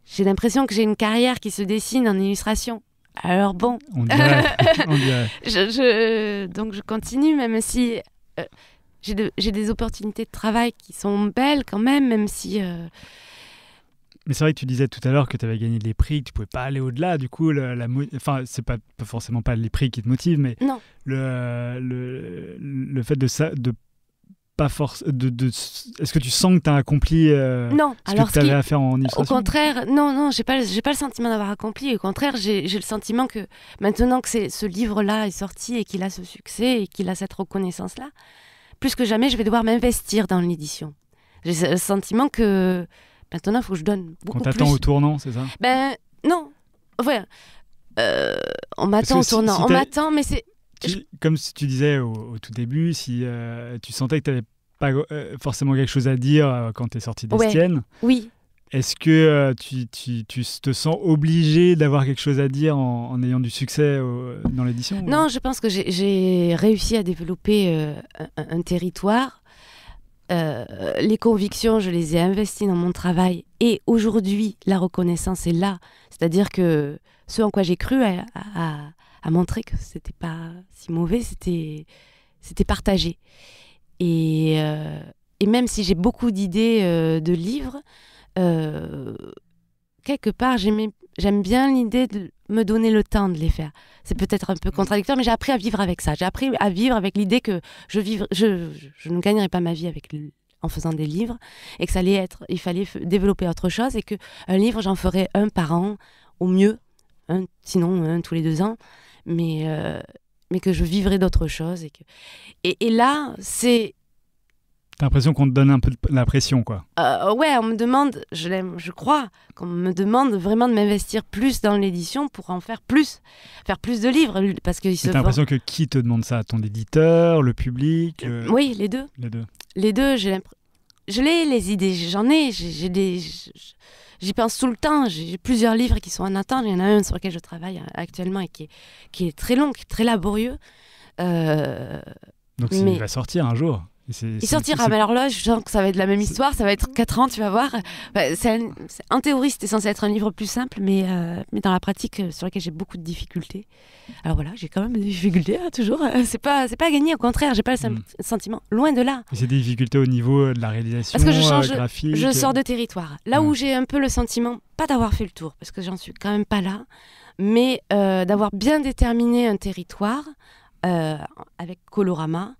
J'ai l'impression que j'ai une carrière qui se dessine en illustration. Alors bon, On dirait. On dirait. Donc je continue, même si j'ai des opportunités de travail qui sont belles quand même si... Mais c'est vrai que tu disais tout à l'heure que tu avais gagné des prix, que tu pouvais pas aller au-delà. Du coup, enfin, c'est pas forcément pas les prix qui te motivent, mais Non. le fait de ça, de pas force, est-ce que tu sens que tu as accompli non. ce Alors, que tu avais à faire en illustration? Au contraire, non, j'ai pas le sentiment d'avoir accompli. Au contraire, j'ai le sentiment que maintenant que ce livre-là est sorti et qu'il a ce succès et qu'il a cette reconnaissance-là, plus que jamais, je vais devoir m'investir dans l'édition. J'ai le sentiment que maintenant, il faut que je donne beaucoup plus. Qu'on t'attend au tournant, c'est ça? Ben non, ouais. On m'attend au tournant. Si on m'attend, mais c'est... Comme si tu disais au tout début, si tu sentais que tu n'avais pas forcément quelque chose à dire quand tu es sorti d'Estienne, ouais. Oui. Est-ce que tu te sens obligé d'avoir quelque chose à dire en ayant du succès dans l'édition? Non, je pense que j'ai réussi à développer un territoire. Les convictions, je les ai investies dans mon travail et aujourd'hui, la reconnaissance est là. C'est-à-dire que ce en quoi j'ai cru a montré que c'était pas si mauvais, c'était partagé. Et même si j'ai beaucoup d'idées de livres, quelque part, j'aime bien l'idée de me donner le temps de les faire. C'est peut-être un peu contradictoire, mais j'ai appris à vivre avec ça. J'ai appris à vivre avec l'idée que je ne gagnerais pas ma vie en faisant des livres et que il fallait développer autre chose et qu'un livre, j'en ferais un par an au mieux, sinon un tous les 2 ans, mais que je vivrais d'autres choses. Et là, c'est... T'as l'impression qu'on te donne un peu la pression, quoi. Ouais, on me demande, je crois, qu'on me demande vraiment de m'investir plus dans l'édition pour en faire plus de livres. Parce que t'as l'impression que qui te demande ça? Ton éditeur, le public Oui, les deux. Les deux, les idées, j'en ai, j'y pense tout le temps. J'ai plusieurs livres qui sont en attente. Il y en a un sur lequel je travaille actuellement et qui est très long, qui est très laborieux. Donc il va sortir un jour. Il sortira, mais alors là, je sens que ça va être la même histoire, ça va être 4 ans, tu vas voir. En théorie, c'était censé être un livre plus simple, mais dans la pratique, sur lequel j'ai beaucoup de difficultés. Alors voilà, j'ai quand même des difficultés, toujours. C'est pas gagné, au contraire, j'ai pas le sentiment, loin de là. Et c'est des difficultés au niveau de la réalisation parce que graphique. Je sors de territoire. Là où j'ai un peu le sentiment, pas d'avoir fait le tour, parce que j'en suis quand même pas là, mais d'avoir bien déterminé un territoire avec Colorama.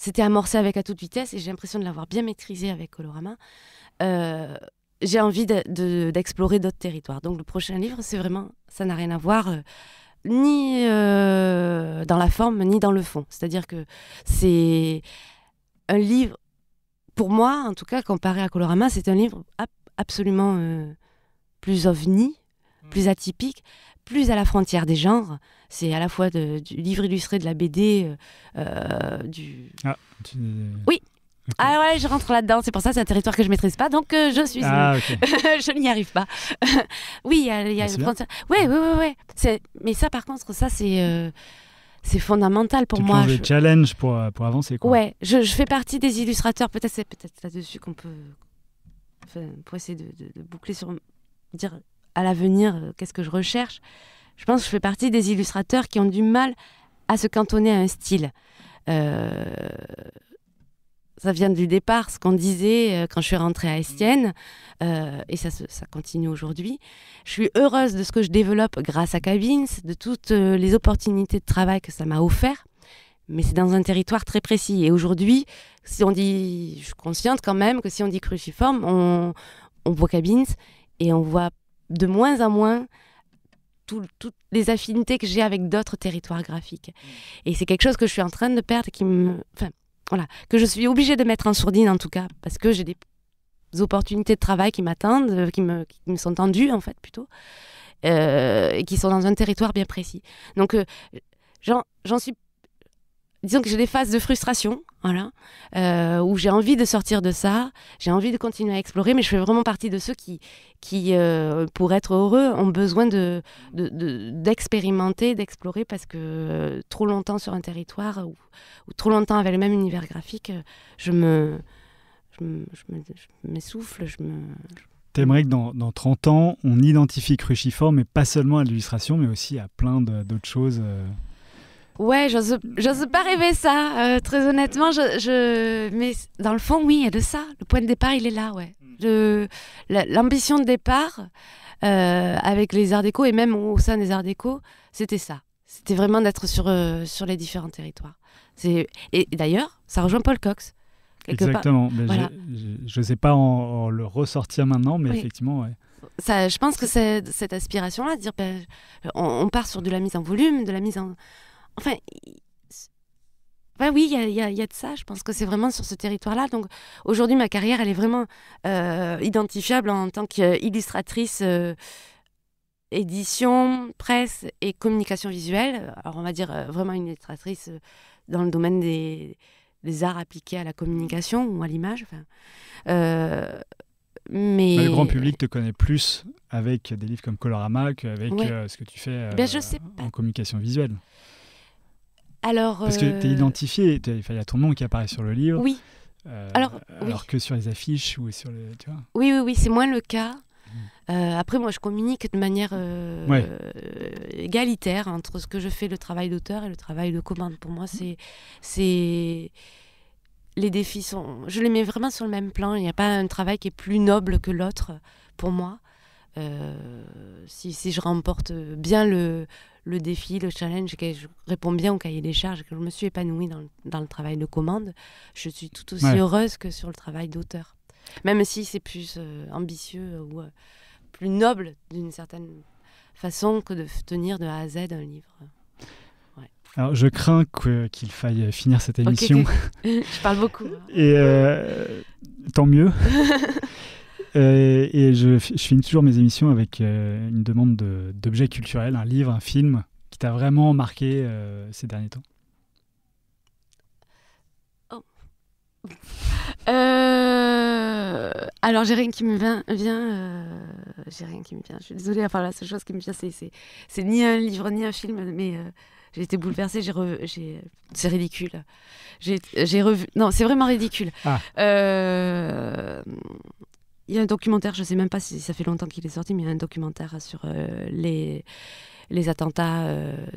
C'était amorcé avec À toute vitesse et j'ai l'impression de l'avoir bien maîtrisé avec Colorama. J'ai envie d'explorer d'autres territoires. Donc le prochain livre, c'est vraiment, ça n'a rien à voir ni dans la forme ni dans le fond. C'est-à-dire que c'est un livre, pour moi en tout cas, comparé à Colorama, c'est un livre absolument plus ovni, plus atypique, plus à la frontière des genres. C'est à la fois du livre illustré, de la BD, du... Oui. Okay. Ah ouais, je rentre là-dedans. C'est pour ça, c'est un territoire que je maîtrise pas, donc je suis... Okay. Je n'y arrive pas. Oui, il y a une frontière. Oui. Mais ça, par contre, ça, c'est fondamental pour moi. Tu challenge pour avancer, quoi. Ouais, je fais partie des illustrateurs. C'est peut-être là-dessus qu'on peut... pour essayer de boucler sur... dire à l'avenir, qu'est-ce que je recherche. Je pense que je fais partie des illustrateurs qui ont du mal à se cantonner à un style. Ça vient du départ, ce qu'on disait quand je suis rentrée à Estienne, et ça continue aujourd'hui. Je suis heureuse de ce que je développe grâce à Cabins, de toutes les opportunités de travail que ça m'a offert, mais c'est dans un territoire très précis. Et aujourd'hui, si on dit, je suis consciente quand même que si on dit cruciforme, on voit Cabins et on voit de moins en moins toutes les affinités que j'ai avec d'autres territoires graphiques. Et c'est quelque chose que je suis en train de perdre, que je suis obligée de mettre en sourdine en tout cas, parce que j'ai des opportunités de travail qui m'attendent, qui me sont tendues en fait plutôt. et qui sont dans un territoire bien précis. Donc, j'en suis... Disons que j'ai des phases de frustration, voilà, où j'ai envie de sortir de ça, j'ai envie de continuer à explorer, mais je fais vraiment partie de ceux qui pour être heureux, ont besoin d'expérimenter, d'explorer, parce que trop longtemps sur un territoire, ou trop longtemps avec le même univers graphique, je m'essouffle, T'aimerais que dans 30 ans, on identifie Cruciforme, mais pas seulement à l'illustration, mais aussi à plein d'autres choses. Ouais, j'ose pas rêver ça, très honnêtement. Mais dans le fond, oui, il y a de ça. Le point de départ, il est là, ouais. L'ambition de départ, avec les arts déco, et même au sein des arts déco, c'était ça. C'était vraiment d'être sur les différents territoires. Et d'ailleurs, ça rejoint Paul Cox. Exactement. Mais voilà. Je sais pas en le ressortir maintenant, mais effectivement, ouais. Ça, je pense que c'est cette aspiration-là, de dire, on part sur de la mise en volume, de la mise en... Enfin, oui, il y a de ça. Je pense que c'est vraiment sur ce territoire-là. Donc, aujourd'hui, ma carrière, elle est vraiment identifiable en tant qu'illustratrice, édition, presse et communication visuelle. Alors, on va dire vraiment une illustratrice dans le domaine des arts appliqués à la communication ou à l'image. Enfin, mais le grand public te connaît plus avec des livres comme Colorama qu'avec ce que tu fais je sais pas. en communication visuelle. Alors, parce que tu es identifié, il y a ton nom qui apparaît sur le livre. Oui. Alors que sur les affiches ou sur le... Tu vois. Oui, c'est moins le cas. Après, moi, je communique de manière égalitaire entre ce que je fais, le travail d'auteur, et le travail de commande. Pour moi, c'est... Les défis sont... Je les mets vraiment sur le même plan. Il n'y a pas un travail qui est plus noble que l'autre, pour moi. Si je remporte bien le défi, le challenge, que je réponds bien au cahier des charges, que je me suis épanouie dans le travail de commande, je suis tout aussi heureuse que sur le travail d'auteur. Même si c'est plus ambitieux ou plus noble d'une certaine façon que de tenir de A à Z un livre. Ouais. Alors, je crains qu'il faille finir cette émission. Okay. Je parle beaucoup. Et tant mieux. Et je finis toujours mes émissions avec une demande d'objet culturel, un livre, un film qui t'a vraiment marqué ces derniers temps. Alors, j'ai rien qui me vient. J'ai rien qui me vient. Je suis désolée. Enfin, la seule chose qui me vient, c'est ni un livre ni un film, mais j'ai été bouleversée. C'est ridicule. J'ai revu. Non, c'est vraiment ridicule. Il y a un documentaire, je ne sais même pas si ça fait longtemps qu'il est sorti, mais il y a un documentaire sur les attentats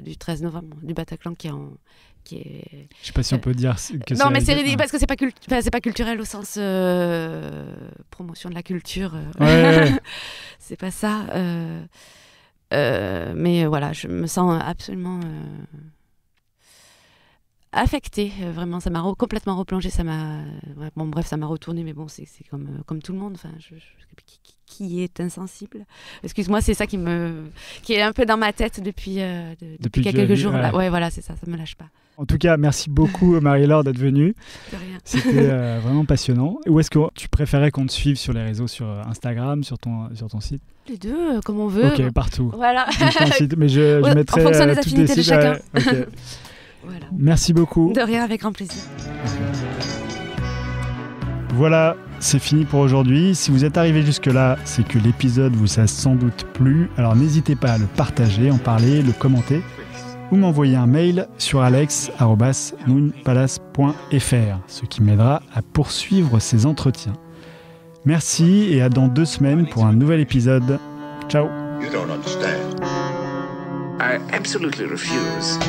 du 13 novembre du Bataclan qui est... Je ne sais pas si on peut dire que non, mais c'est ridicule parce que c'est pas culturel au sens promotion de la culture. Ouais. C'est pas ça. Mais voilà, je me sens absolument... affectée, vraiment, ça m'a complètement replongée, ça m'a retourné, mais bon, c'est comme tout le monde, enfin, qui est insensible. Excuse-moi, c'est ça qui est un peu dans ma tête depuis quelques jours. Là. Ouais, voilà, c'est ça me lâche pas. En tout cas, merci beaucoup Marie-Laure d'être venue. De rien. C'était vraiment passionnant. Où est-ce que tu préférais qu'on te suive sur les réseaux, sur Instagram, sur ton site? Les deux, comme on veut. Ok, partout. Voilà. Site, mais je mettrai en fonction des affinités de chacun. Okay. Voilà. Merci beaucoup. De rien, avec grand plaisir. Voilà, c'est fini pour aujourd'hui. Si vous êtes arrivé jusque-là, c'est que l'épisode vous a sans doute plu. Alors n'hésitez pas à le partager, en parler, le commenter ou m'envoyer un mail sur alex@moonpalace.fr, ce qui m'aidera à poursuivre ces entretiens. Merci et à dans 2 semaines pour un nouvel épisode. Ciao. You don't understand. I absolutely refuse.